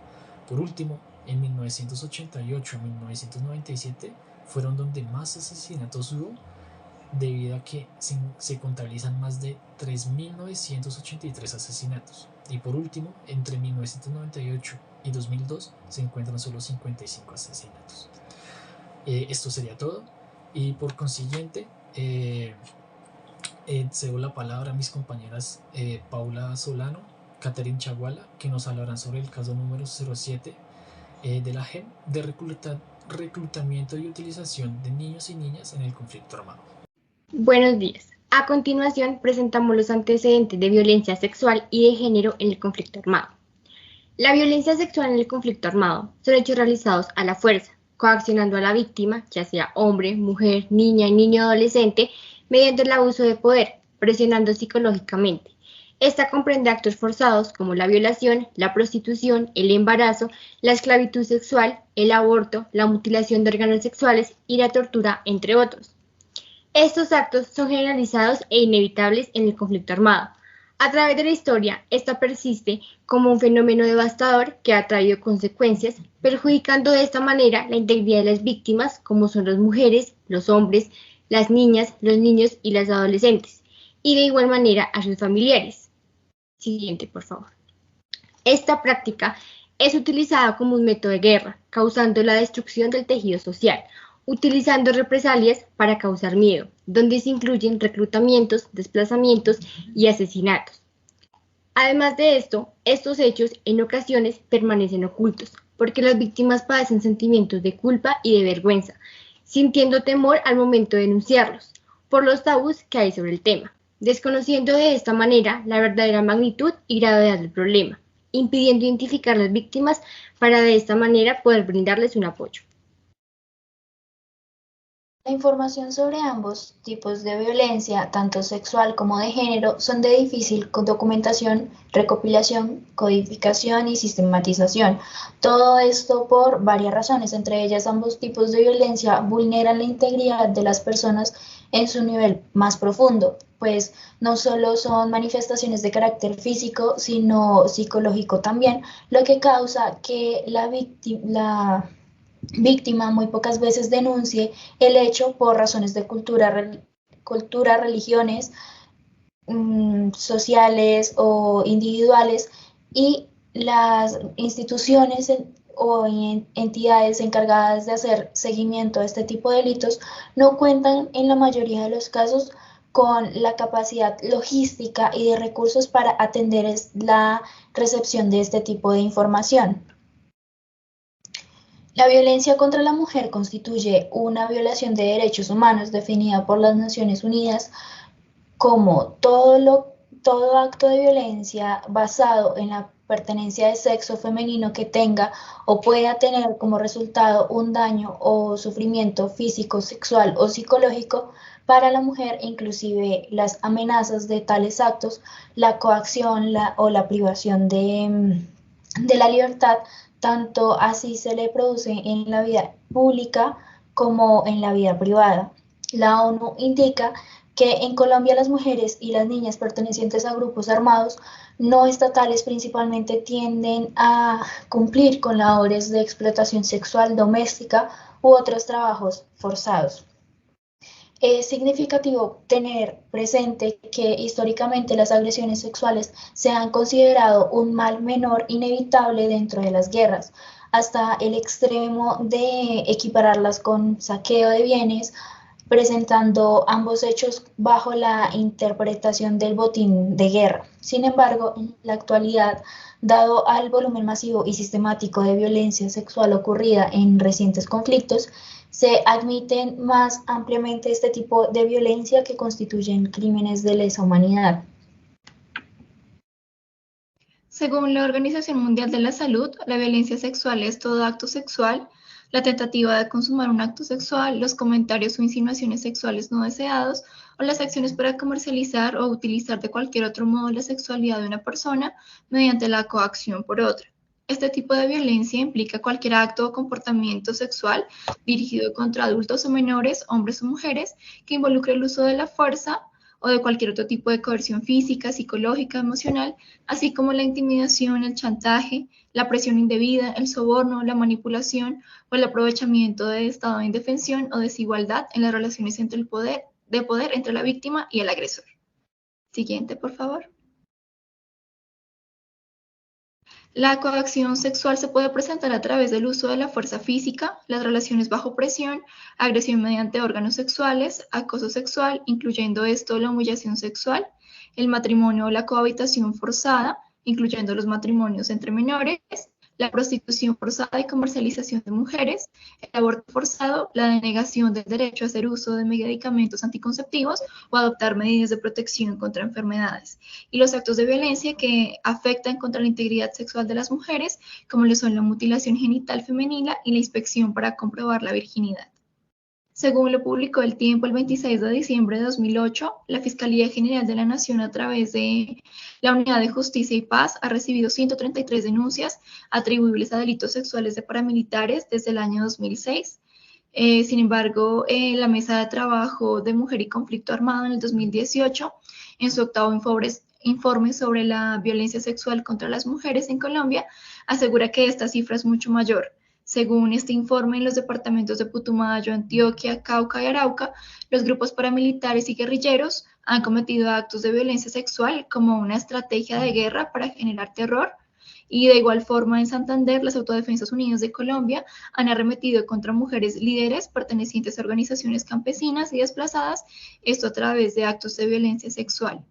Por último, en 1988 a 1997 fueron donde más asesinatos hubo, debido a que se contabilizan más de 3.983 asesinatos. Y por último, entre 1998 y 2002 se encuentran solo 55 asesinatos. Esto sería todo, y por consiguiente cedo la palabra a mis compañeras Paula Solano, Catherine Chaguala, que nos hablarán sobre el caso número 07 de la JEP de reclutamiento y utilización de niños y niñas en el conflicto armado. Buenos días. A continuación presentamos los antecedentes de violencia sexual y de género en el conflicto armado. La violencia sexual en el conflicto armado son hechos realizados a la fuerza, coaccionando a la víctima, ya sea hombre, mujer, niña, niño o adolescente, mediante el abuso de poder, presionando psicológicamente. Esta comprende actos forzados como la violación, la prostitución, el embarazo, la esclavitud sexual, el aborto, la mutilación de órganos sexuales y la tortura, entre otros. Estos actos son generalizados e inevitables en el conflicto armado. A través de la historia, esta persiste como un fenómeno devastador que ha traído consecuencias, perjudicando de esta manera la integridad de las víctimas, como son las mujeres, los hombres, las niñas, los niños y las adolescentes, y de igual manera a sus familiares. Siguiente, por favor. Esta práctica es utilizada como un método de guerra, causando la destrucción del tejido social, utilizando represalias para causar miedo, donde se incluyen reclutamientos, desplazamientos y asesinatos. Además de esto, estos hechos en ocasiones permanecen ocultos, porque las víctimas padecen sentimientos de culpa y de vergüenza, sintiendo temor al momento de denunciarlos, por los tabús que hay sobre el tema, desconociendo de esta manera la verdadera magnitud y gravedad del problema, impidiendo identificar a las víctimas para de esta manera poder brindarles un apoyo. La información sobre ambos tipos de violencia, tanto sexual como de género, son de difícil documentación, recopilación, codificación y sistematización. Todo esto por varias razones, entre ellas ambos tipos de violencia vulneran la integridad de las personas en su nivel más profundo, pues no solo son manifestaciones de carácter físico, sino psicológico también, lo que causa que la víctima muy pocas veces denuncie el hecho por razones de cultura, religiones, sociales o individuales, y las instituciones o entidades encargadas de hacer seguimiento a este tipo de delitos no cuentan en la mayoría de los casos con la capacidad logística y de recursos para atender la recepción de este tipo de información. La violencia contra la mujer constituye una violación de derechos humanos definida por las Naciones Unidas como todo acto de violencia basado en la pertenencia de sexo femenino que tenga o pueda tener como resultado un daño o sufrimiento físico, sexual o psicológico para la mujer, inclusive las amenazas de tales actos, la coacción o la privación de la libertad, tanto así se le produce en la vida pública como en la vida privada. La ONU indica que en Colombia las mujeres y las niñas pertenecientes a grupos armados no estatales principalmente tienden a cumplir con labores de explotación sexual doméstica u otros trabajos forzados. Es significativo tener presente que históricamente las agresiones sexuales se han considerado un mal menor inevitable dentro de las guerras, hasta el extremo de equipararlas con saqueo de bienes, presentando ambos hechos bajo la interpretación del botín de guerra. Sin embargo, en la actualidad, dado al volumen masivo y sistemático de violencia sexual ocurrida en recientes conflictos, se admiten más ampliamente este tipo de violencia que constituyen crímenes de lesa humanidad. Según la Organización Mundial de la Salud, la violencia sexual es todo acto sexual, la tentativa de consumar un acto sexual, los comentarios o insinuaciones sexuales no deseados, o las acciones para comercializar o utilizar de cualquier otro modo la sexualidad de una persona mediante la coacción por otra. Este tipo de violencia implica cualquier acto o comportamiento sexual dirigido contra adultos o menores, hombres o mujeres, que involucre el uso de la fuerza o de cualquier otro tipo de coerción física, psicológica, emocional, así como la intimidación, el chantaje, la presión indebida, el soborno, la manipulación o el aprovechamiento de estado de indefensión o desigualdad en las relaciones entre de poder entre la víctima y el agresor. Siguiente, por favor. La coacción sexual se puede presentar a través del uso de la fuerza física, las relaciones bajo presión, agresión mediante órganos sexuales, acoso sexual, incluyendo esto la humillación sexual, el matrimonio o la cohabitación forzada, incluyendo los matrimonios entre menores, la prostitución forzada y comercialización de mujeres, el aborto forzado, la denegación del derecho a hacer uso de medicamentos anticonceptivos o adoptar medidas de protección contra enfermedades, y los actos de violencia que afectan contra la integridad sexual de las mujeres, como lo son la mutilación genital femenina y la inspección para comprobar la virginidad. Según lo publicó El Tiempo el 26 de diciembre de 2008, la Fiscalía General de la Nación, a través de la Unidad de Justicia y Paz, ha recibido 133 denuncias atribuibles a delitos sexuales de paramilitares desde el año 2006. Sin embargo, la Mesa de Trabajo de Mujer y Conflicto Armado en el 2018, en su octavo informe sobre la violencia sexual contra las mujeres en Colombia, asegura que esta cifra es mucho mayor. Según este informe, en los departamentos de Putumayo, Antioquia, Cauca y Arauca, los grupos paramilitares y guerrilleros han cometido actos de violencia sexual como una estrategia de guerra para generar terror. Y de igual forma, en Santander, las Autodefensas Unidas de Colombia han arremetido contra mujeres líderes pertenecientes a organizaciones campesinas y desplazadas, esto a través de actos de violencia sexual.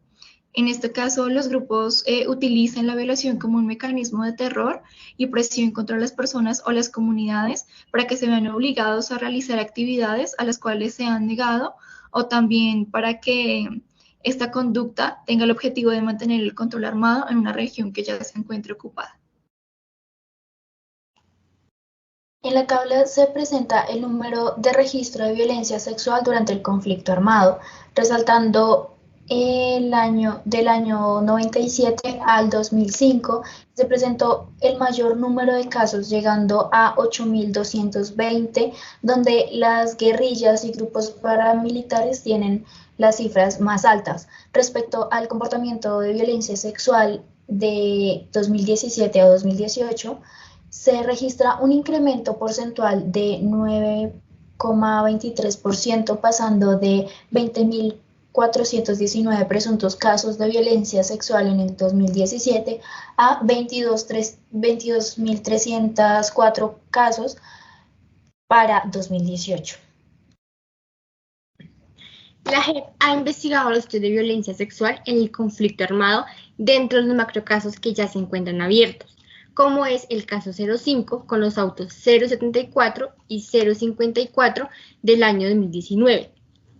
En este caso, los grupos utilizan la violación como un mecanismo de terror y presión contra las personas o las comunidades para que se vean obligados a realizar actividades a las cuales se han negado, o también para que esta conducta tenga el objetivo de mantener el control armado en una región que ya se encuentre ocupada. En la tabla se presenta el número de registro de violencia sexual durante el conflicto armado, resaltando del año 97 al 2005 se presentó el mayor número de casos, llegando a 8.220, donde las guerrillas y grupos paramilitares tienen las cifras más altas. Respecto al comportamiento de violencia sexual de 2017 a 2018, se registra un incremento porcentual de 9,23%, pasando de 20.000 419 presuntos casos de violencia sexual en el 2017 a 22.304 casos para 2018. La JEP ha investigado los hechos de violencia sexual en el conflicto armado dentro de los macrocasos que ya se encuentran abiertos, como es el caso 05 con los autos 074 y 054 del año 2019,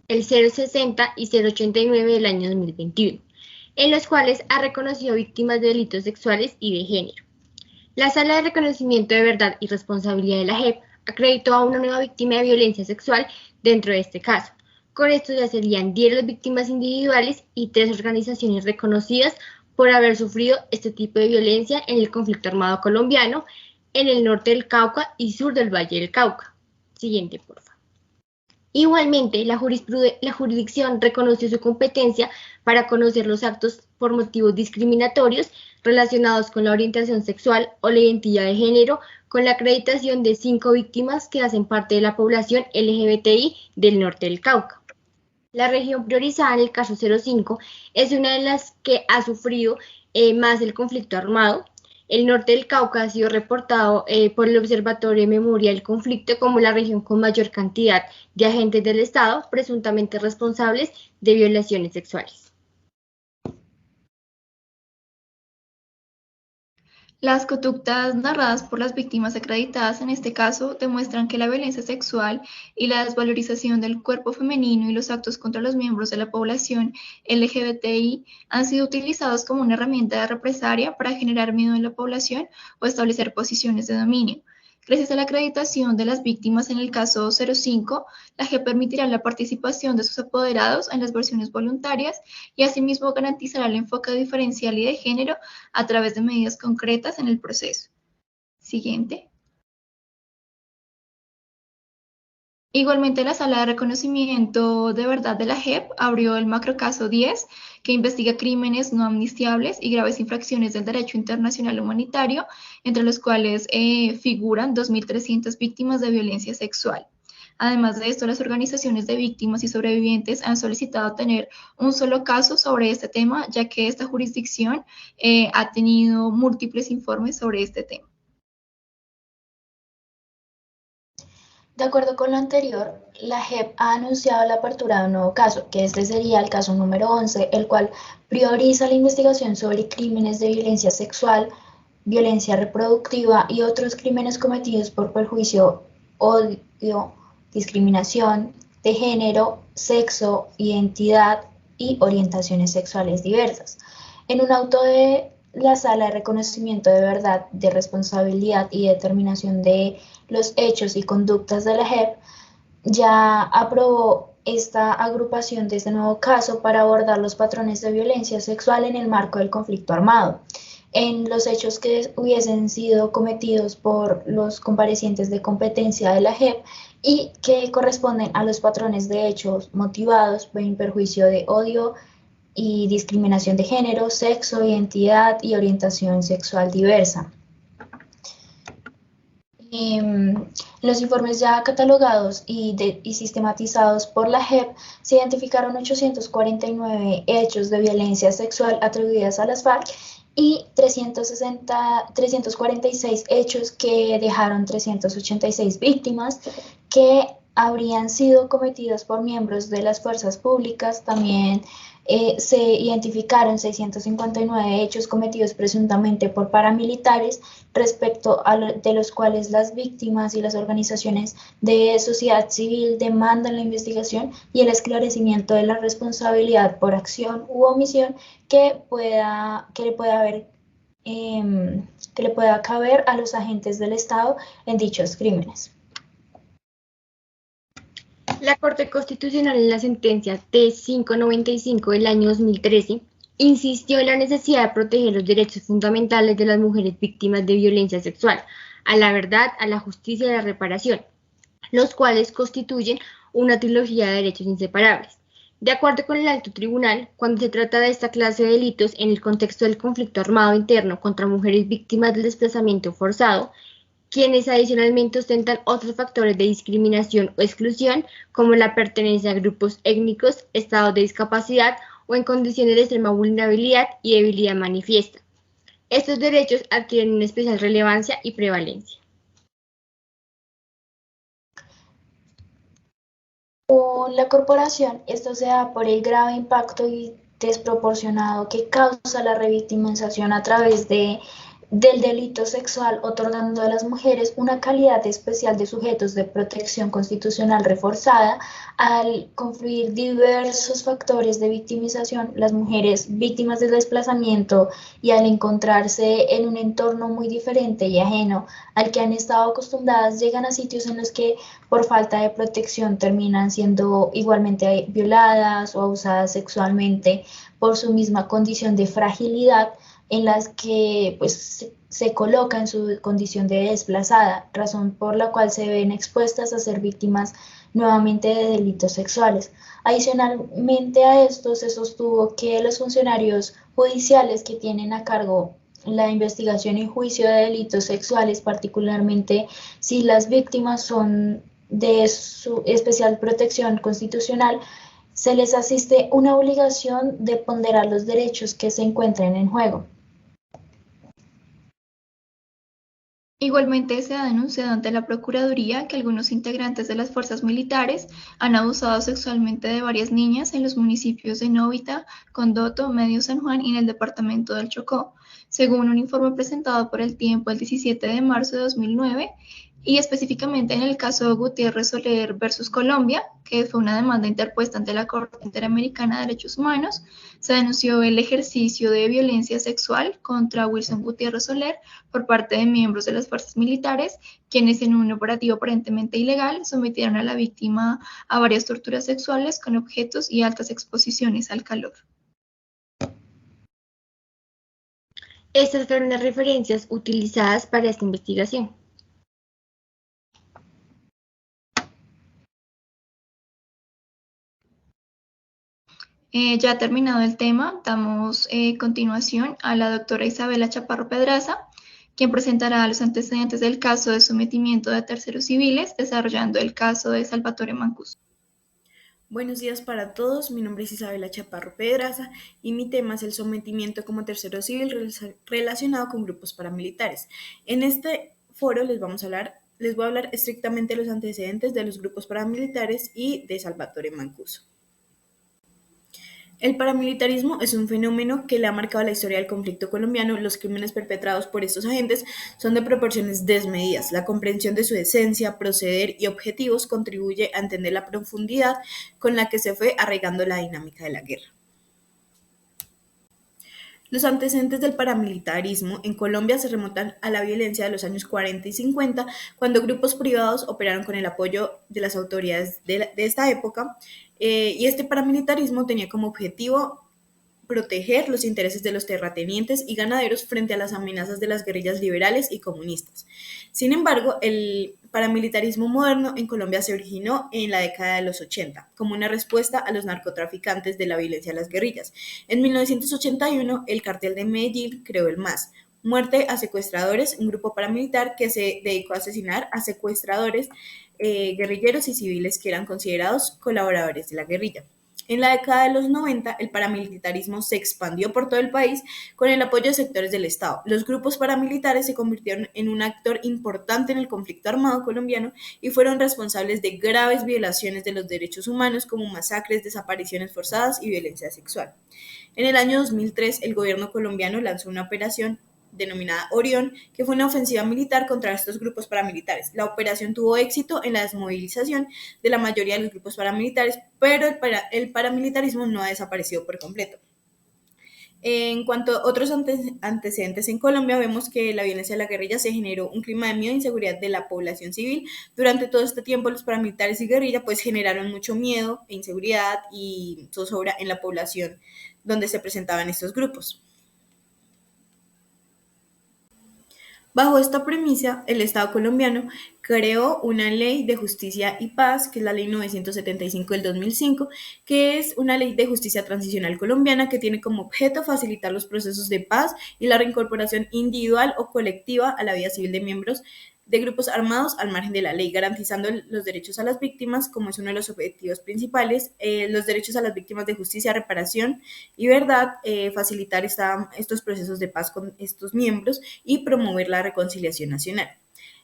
el 060 y 089 del año 2021, en los cuales ha reconocido víctimas de delitos sexuales y de género. La Sala de Reconocimiento de Verdad y Responsabilidad de la JEP acreditó a una nueva víctima de violencia sexual dentro de este caso. Con esto ya serían 10 las víctimas individuales y 3 organizaciones reconocidas por haber sufrido este tipo de violencia en el conflicto armado colombiano, en el norte del Cauca y sur del Valle del Cauca. Siguiente, por favor. Igualmente, la jurisdicción reconoció su competencia para conocer los actos por motivos discriminatorios relacionados con la orientación sexual o la identidad de género, con la acreditación de 5 víctimas que hacen parte de la población LGBTI del norte del Cauca. La región priorizada en el caso 05 es una de las que ha sufrido más el conflicto armado. El norte del Cauca ha sido reportado por el Observatorio de Memoria del Conflicto como la región con mayor cantidad de agentes del Estado presuntamente responsables de violaciones sexuales. Las conductas narradas por las víctimas acreditadas en este caso demuestran que la violencia sexual y la desvalorización del cuerpo femenino y los actos contra los miembros de la población LGBTI han sido utilizados como una herramienta de represalia para generar miedo en la población o establecer posiciones de dominio. Gracias a la acreditación de las víctimas en el caso 05, la JEP permitirá la participación de sus apoderados en las versiones voluntarias y asimismo garantizará el enfoque diferencial y de género a través de medidas concretas en el proceso. Siguiente. Igualmente, la Sala de Reconocimiento de Verdad de la JEP abrió el macrocaso 10, que investiga crímenes no amnistiables y graves infracciones del derecho internacional humanitario, entre los cuales figuran 2.300 víctimas de violencia sexual. Además de esto, las organizaciones de víctimas y sobrevivientes han solicitado tener un solo caso sobre este tema, ya que esta jurisdicción ha tenido múltiples informes sobre este tema. De acuerdo con lo anterior, la JEP ha anunciado la apertura de un nuevo caso, que este sería el caso número 11, el cual prioriza la investigación sobre crímenes de violencia sexual, violencia reproductiva y otros crímenes cometidos por perjuicio, odio, discriminación de género, sexo, identidad y orientaciones sexuales diversas. En un auto de la Sala de Reconocimiento de Verdad, de Responsabilidad y Determinación de los Hechos y Conductas de la JEP, ya aprobó esta agrupación de este nuevo caso para abordar los patrones de violencia sexual en el marco del conflicto armado, en los hechos que hubiesen sido cometidos por los comparecientes de competencia de la JEP y que corresponden a los patrones de hechos motivados en perjuicio de odio y discriminación de género, sexo, identidad y orientación sexual diversa. Los informes ya catalogados y sistematizados por la JEP se identificaron 849 hechos de violencia sexual atribuidas a las FARC y 346 hechos que dejaron 386 víctimas que habrían sido cometidos por miembros de las fuerzas públicas. También se identificaron 659 hechos cometidos presuntamente por paramilitares, respecto de los cuales las víctimas y las organizaciones de sociedad civil demandan la investigación y el esclarecimiento de la responsabilidad por acción u omisión que le pueda caber a los agentes del Estado en dichos crímenes. La Corte Constitucional en la sentencia T-595 del año 2013 insistió en la necesidad de proteger los derechos fundamentales de las mujeres víctimas de violencia sexual, a la verdad, a la justicia y a la reparación, los cuales constituyen una trilogía de derechos inseparables. De acuerdo con el Alto Tribunal, cuando se trata de esta clase de delitos en el contexto del conflicto armado interno contra mujeres víctimas del desplazamiento forzado, quienes adicionalmente ostentan otros factores de discriminación o exclusión, como la pertenencia a grupos étnicos, estados de discapacidad o en condiciones de extrema vulnerabilidad y debilidad manifiesta. Estos derechos adquieren una especial relevancia y prevalencia. Con la corporación, esto se da por el grave impacto y desproporcionado que causa la revictimización a través del delito sexual, otorgando a las mujeres una calidad especial de sujetos de protección constitucional reforzada. Al confluir diversos factores de victimización, las mujeres víctimas del desplazamiento y al encontrarse en un entorno muy diferente y ajeno al que han estado acostumbradas, llegan a sitios en los que por falta de protección terminan siendo igualmente violadas o abusadas sexualmente por su misma condición de fragilidad en las que pues se coloca en su condición de desplazada, razón por la cual se ven expuestas a ser víctimas nuevamente de delitos sexuales. Adicionalmente a esto, se sostuvo que los funcionarios judiciales que tienen a cargo la investigación y juicio de delitos sexuales, particularmente si las víctimas son de su especial protección constitucional, se les asiste una obligación de ponderar los derechos que se encuentren en juego. Igualmente se ha denunciado ante la Procuraduría que algunos integrantes de las fuerzas militares han abusado sexualmente de varias niñas en los municipios de Novita, Condoto, Medio San Juan y en el departamento del Chocó, según un informe presentado por El Tiempo el 17 de marzo de 2009, y específicamente en el caso de Gutiérrez Soler versus Colombia, que fue una demanda interpuesta ante la Corte Interamericana de Derechos Humanos. Se denunció el ejercicio de violencia sexual contra Wilson Gutiérrez Soler por parte de miembros de las fuerzas militares, quienes en un operativo aparentemente ilegal sometieron a la víctima a varias torturas sexuales con objetos y altas exposiciones al calor. Estas fueron las referencias utilizadas para esta investigación. Ya terminado el tema, damos continuación a la doctora Isabela Chaparro Pedraza, quien presentará los antecedentes del caso de sometimiento de terceros civiles, desarrollando el caso de Salvatore Mancuso. Buenos días para todos, mi nombre es Isabela Chaparro Pedraza y mi tema es el sometimiento como tercero civil relacionado con grupos paramilitares. En este foro les voy a hablar estrictamente de los antecedentes de los grupos paramilitares y de Salvatore Mancuso. El paramilitarismo es un fenómeno que le ha marcado la historia del conflicto colombiano. Los crímenes perpetrados por estos agentes son de proporciones desmedidas. La comprensión de su esencia, proceder y objetivos contribuye a entender la profundidad con la que se fue arraigando la dinámica de la guerra. Los antecedentes del paramilitarismo en Colombia se remontan a la violencia de los años 40 y 50, cuando grupos privados operaron con el apoyo de las autoridades de esta época, y este paramilitarismo tenía como objetivo proteger los intereses de los terratenientes y ganaderos frente a las amenazas de las guerrillas liberales y comunistas. Sin embargo, el paramilitarismo moderno en Colombia se originó en la década de los 80, como una respuesta a los narcotraficantes de la violencia de las guerrillas. En 1981, el Cartel de Medellín creó el MAS, Muerte a Secuestradores, un grupo paramilitar que se dedicó a asesinar a secuestradores, guerrilleros y civiles que eran considerados colaboradores de la guerrilla. En la década de los 90, el paramilitarismo se expandió por todo el país con el apoyo de sectores del Estado. Los grupos paramilitares se convirtieron en un actor importante en el conflicto armado colombiano y fueron responsables de graves violaciones de los derechos humanos como masacres, desapariciones forzadas y violencia sexual. En el año 2003, el gobierno colombiano lanzó una operación denominada Orión, que fue una ofensiva militar contra estos grupos paramilitares. La operación tuvo éxito en la desmovilización de la mayoría de los grupos paramilitares, pero el paramilitarismo no ha desaparecido por completo. En cuanto a otros antecedentes en Colombia, vemos que la violencia de la guerrilla se generó un clima de miedo e inseguridad de la población civil. Durante todo este tiempo, los paramilitares y guerrilla pues generaron mucho miedo e inseguridad y zozobra en la población donde se presentaban estos grupos. Bajo esta premisa, el Estado colombiano creó una ley de justicia y paz, que es la ley 975 del 2005, que es una ley de justicia transicional colombiana que tiene como objeto facilitar los procesos de paz y la reincorporación individual o colectiva a la vida civil de miembros de grupos armados al margen de la ley, garantizando los derechos a las víctimas, como es uno de los objetivos principales, los derechos a las víctimas de justicia, reparación y verdad, facilitar estos procesos de paz con estos miembros y promover la reconciliación nacional.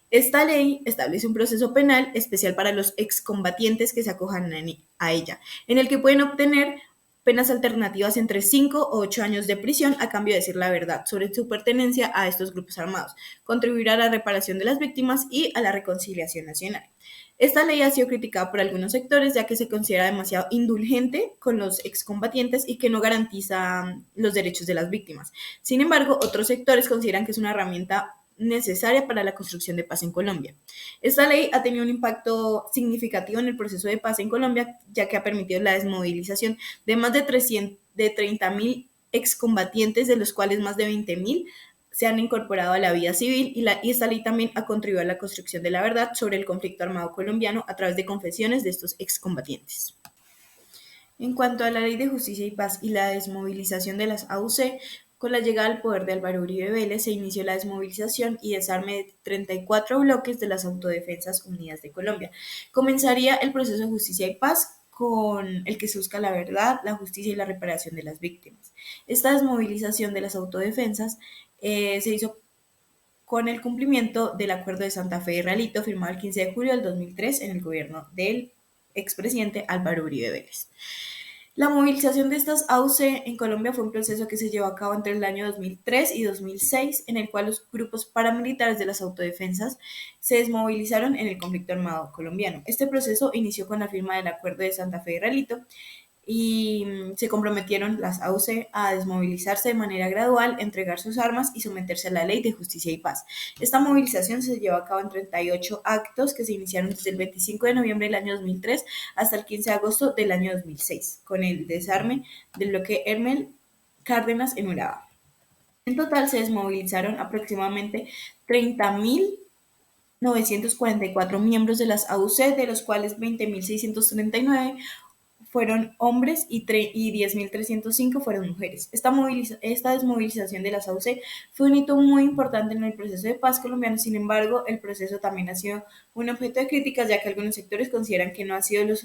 Esta ley establece un proceso penal especial para los excombatientes que se acojan a ella, en el que pueden obtener penas alternativas entre 5 o 8 años de prisión a cambio de decir la verdad sobre su pertenencia a estos grupos armados, contribuir a la reparación de las víctimas y a la reconciliación nacional. Esta ley ha sido criticada por algunos sectores ya que se considera demasiado indulgente con los excombatientes y que no garantiza los derechos de las víctimas. Sin embargo, otros sectores consideran que es una herramienta necesaria para la construcción de paz en Colombia. Esta ley ha tenido un impacto significativo en el proceso de paz en Colombia, ya que ha permitido la desmovilización de más de 30.000 excombatientes, de los cuales más de 20.000 se han incorporado a la vida civil y esta ley también ha contribuido a la construcción de la verdad sobre el conflicto armado colombiano a través de confesiones de estos excombatientes. En cuanto a la Ley de Justicia y Paz y la desmovilización de las AUC, con la llegada al poder de Álvaro Uribe Vélez se inició la desmovilización y desarme de 34 bloques de las Autodefensas Unidas de Colombia. Comenzaría el proceso de justicia y paz con el que se busca la verdad, la justicia y la reparación de las víctimas. Esta desmovilización de las autodefensas se hizo con el cumplimiento del Acuerdo de Santa Fe y Realito firmado el 15 de julio del 2003 en el gobierno del expresidente Álvaro Uribe Vélez. La movilización de estas AUC en Colombia fue un proceso que se llevó a cabo entre el año 2003 y 2006, en el cual los grupos paramilitares de las autodefensas se desmovilizaron en el conflicto armado colombiano. Este proceso inició con la firma del Acuerdo de Santa Fe y Realito, y se comprometieron las AUC a desmovilizarse de manera gradual, entregar sus armas y someterse a la Ley de Justicia y Paz. Esta movilización se llevó a cabo en 38 actos que se iniciaron desde el 25 de noviembre del año 2003 hasta el 15 de agosto del año 2006, con el desarme del bloque Hermel Cárdenas en Urabá. En total se desmovilizaron aproximadamente 30.944 miembros de las AUC, de los cuales 20.639 fueron hombres y 10.305 fueron mujeres. Esta desmovilización de las AUC fue un hito muy importante en el proceso de paz colombiano. Sin embargo, el proceso también ha sido un objeto de críticas, ya que algunos sectores consideran que no ha sido lo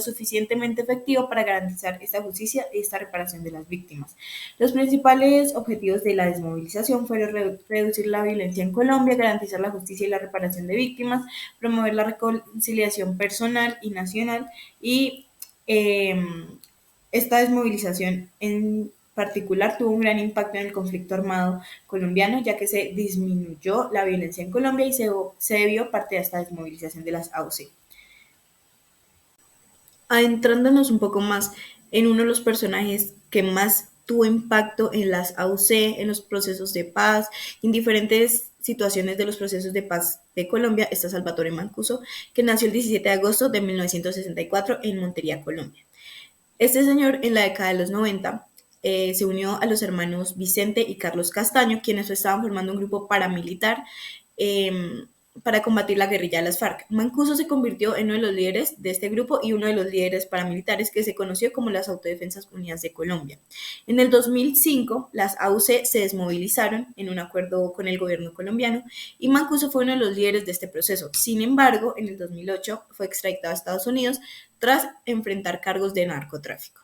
suficientemente efectivo para garantizar esta justicia y esta reparación de las víctimas. Los principales objetivos de la desmovilización fueron reducir la violencia en Colombia, garantizar la justicia y la reparación de víctimas, promover la reconciliación personal y nacional y esta desmovilización en particular tuvo un gran impacto en el conflicto armado colombiano, ya que se disminuyó la violencia en Colombia y se debió parte a esta desmovilización de las AUC. Adentrándonos un poco más en uno de los personajes que más tuvo impacto en las AUC, en los procesos de paz, en diferentes situaciones de los procesos de paz de Colombia, está Salvatore Mancuso, que nació el 17 de agosto de 1964 en Montería, Colombia. Este señor, en la década de los 90, se unió a los hermanos Vicente y Carlos Castaño, quienes estaban formando un grupo paramilitar para combatir la guerrilla de las FARC. Mancuso se convirtió en uno de los líderes de este grupo y uno de los líderes paramilitares que se conoció como las Autodefensas Unidas de Colombia. En el 2005, las AUC se desmovilizaron en un acuerdo con el gobierno colombiano y Mancuso fue uno de los líderes de este proceso. Sin embargo, en el 2008 fue extraditado a Estados Unidos tras enfrentar cargos de narcotráfico.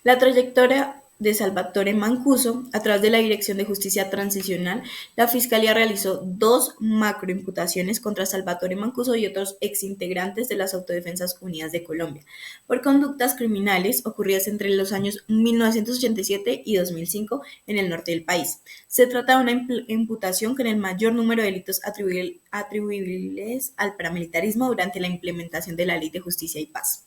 La trayectoria de Salvatore Mancuso, a través de la Dirección de Justicia Transicional, la Fiscalía realizó 2 macroimputaciones contra Salvatore Mancuso y otros exintegrantes de las Autodefensas Unidas de Colombia, por conductas criminales ocurridas entre los años 1987 y 2005 en el norte del país. Se trata de una imputación con el mayor número de delitos atribuibles al paramilitarismo durante la implementación de la Ley de Justicia y Paz.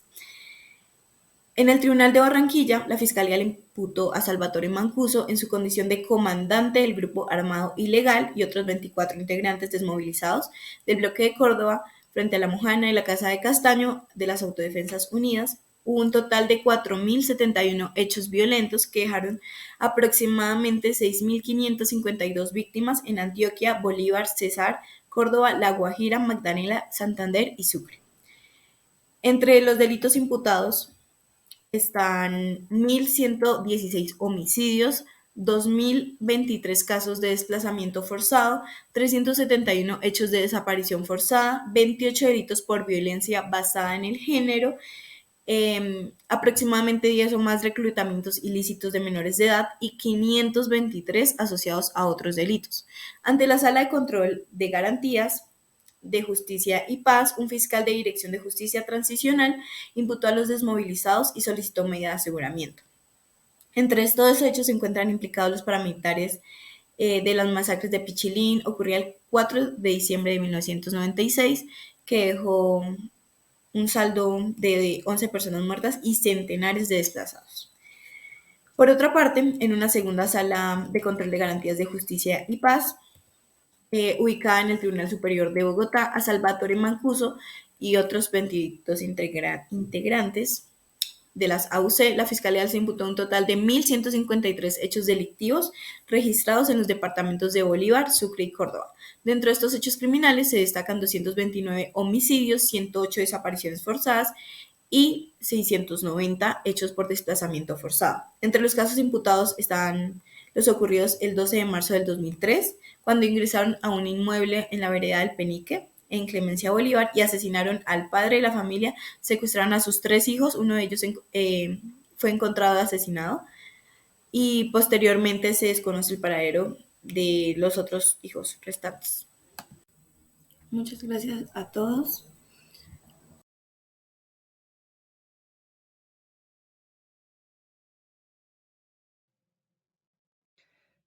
En el Tribunal de Barranquilla, la Fiscalía le imputó a Salvatore Mancuso en su condición de comandante del grupo armado ilegal y otros 24 integrantes desmovilizados del bloque de Córdoba frente a La Mojana y la Casa de Castaño de las Autodefensas Unidas. Hubo un total de 4.071 hechos violentos que dejaron aproximadamente 6.552 víctimas en Antioquia, Bolívar, Cesar, Córdoba, La Guajira, Magdalena, Santander y Sucre. Entre los delitos imputados están 1.116 homicidios, 2.023 casos de desplazamiento forzado, 371 hechos de desaparición forzada, 28 delitos por violencia basada en el género, aproximadamente 10 o más reclutamientos ilícitos de menores de edad y 523 asociados a otros delitos. Ante la Sala de Control de Garantías de Justicia y Paz, un fiscal de Dirección de Justicia Transicional imputó a los desmovilizados y solicitó medida de aseguramiento. Entre estos hechos se encuentran implicados los paramilitares de las masacres de Pichilín, ocurrida el 4 de diciembre de 1996, que dejó un saldo de 11 personas muertas y centenares de desplazados. Por otra parte, en una segunda sala de control de garantías de justicia y paz, ubicada en el Tribunal Superior de Bogotá, a Salvatore Mancuso y otros 22 integrantes de las AUC, la Fiscalía se imputó un total de 1.153 hechos delictivos registrados en los departamentos de Bolívar, Sucre y Córdoba. Dentro de estos hechos criminales se destacan 229 homicidios, 108 desapariciones forzadas y 690 hechos por desplazamiento forzado. Entre los casos imputados están los ocurridos el 12 de marzo del 2003, cuando ingresaron a un inmueble en la vereda del Penique, en Clemencia Bolívar, y asesinaron al padre de la familia, secuestraron a sus 3 hijos, uno de ellos fue encontrado asesinado, y posteriormente se desconoce el paradero de los otros hijos restantes. Muchas gracias a todos.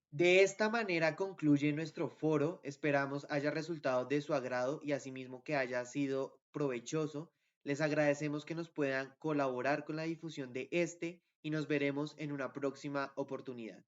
De esta manera concluye nuestro foro, esperamos haya resultado de su agrado y asimismo que haya sido provechoso. Les agradecemos que nos puedan colaborar con la difusión de este y nos veremos en una próxima oportunidad.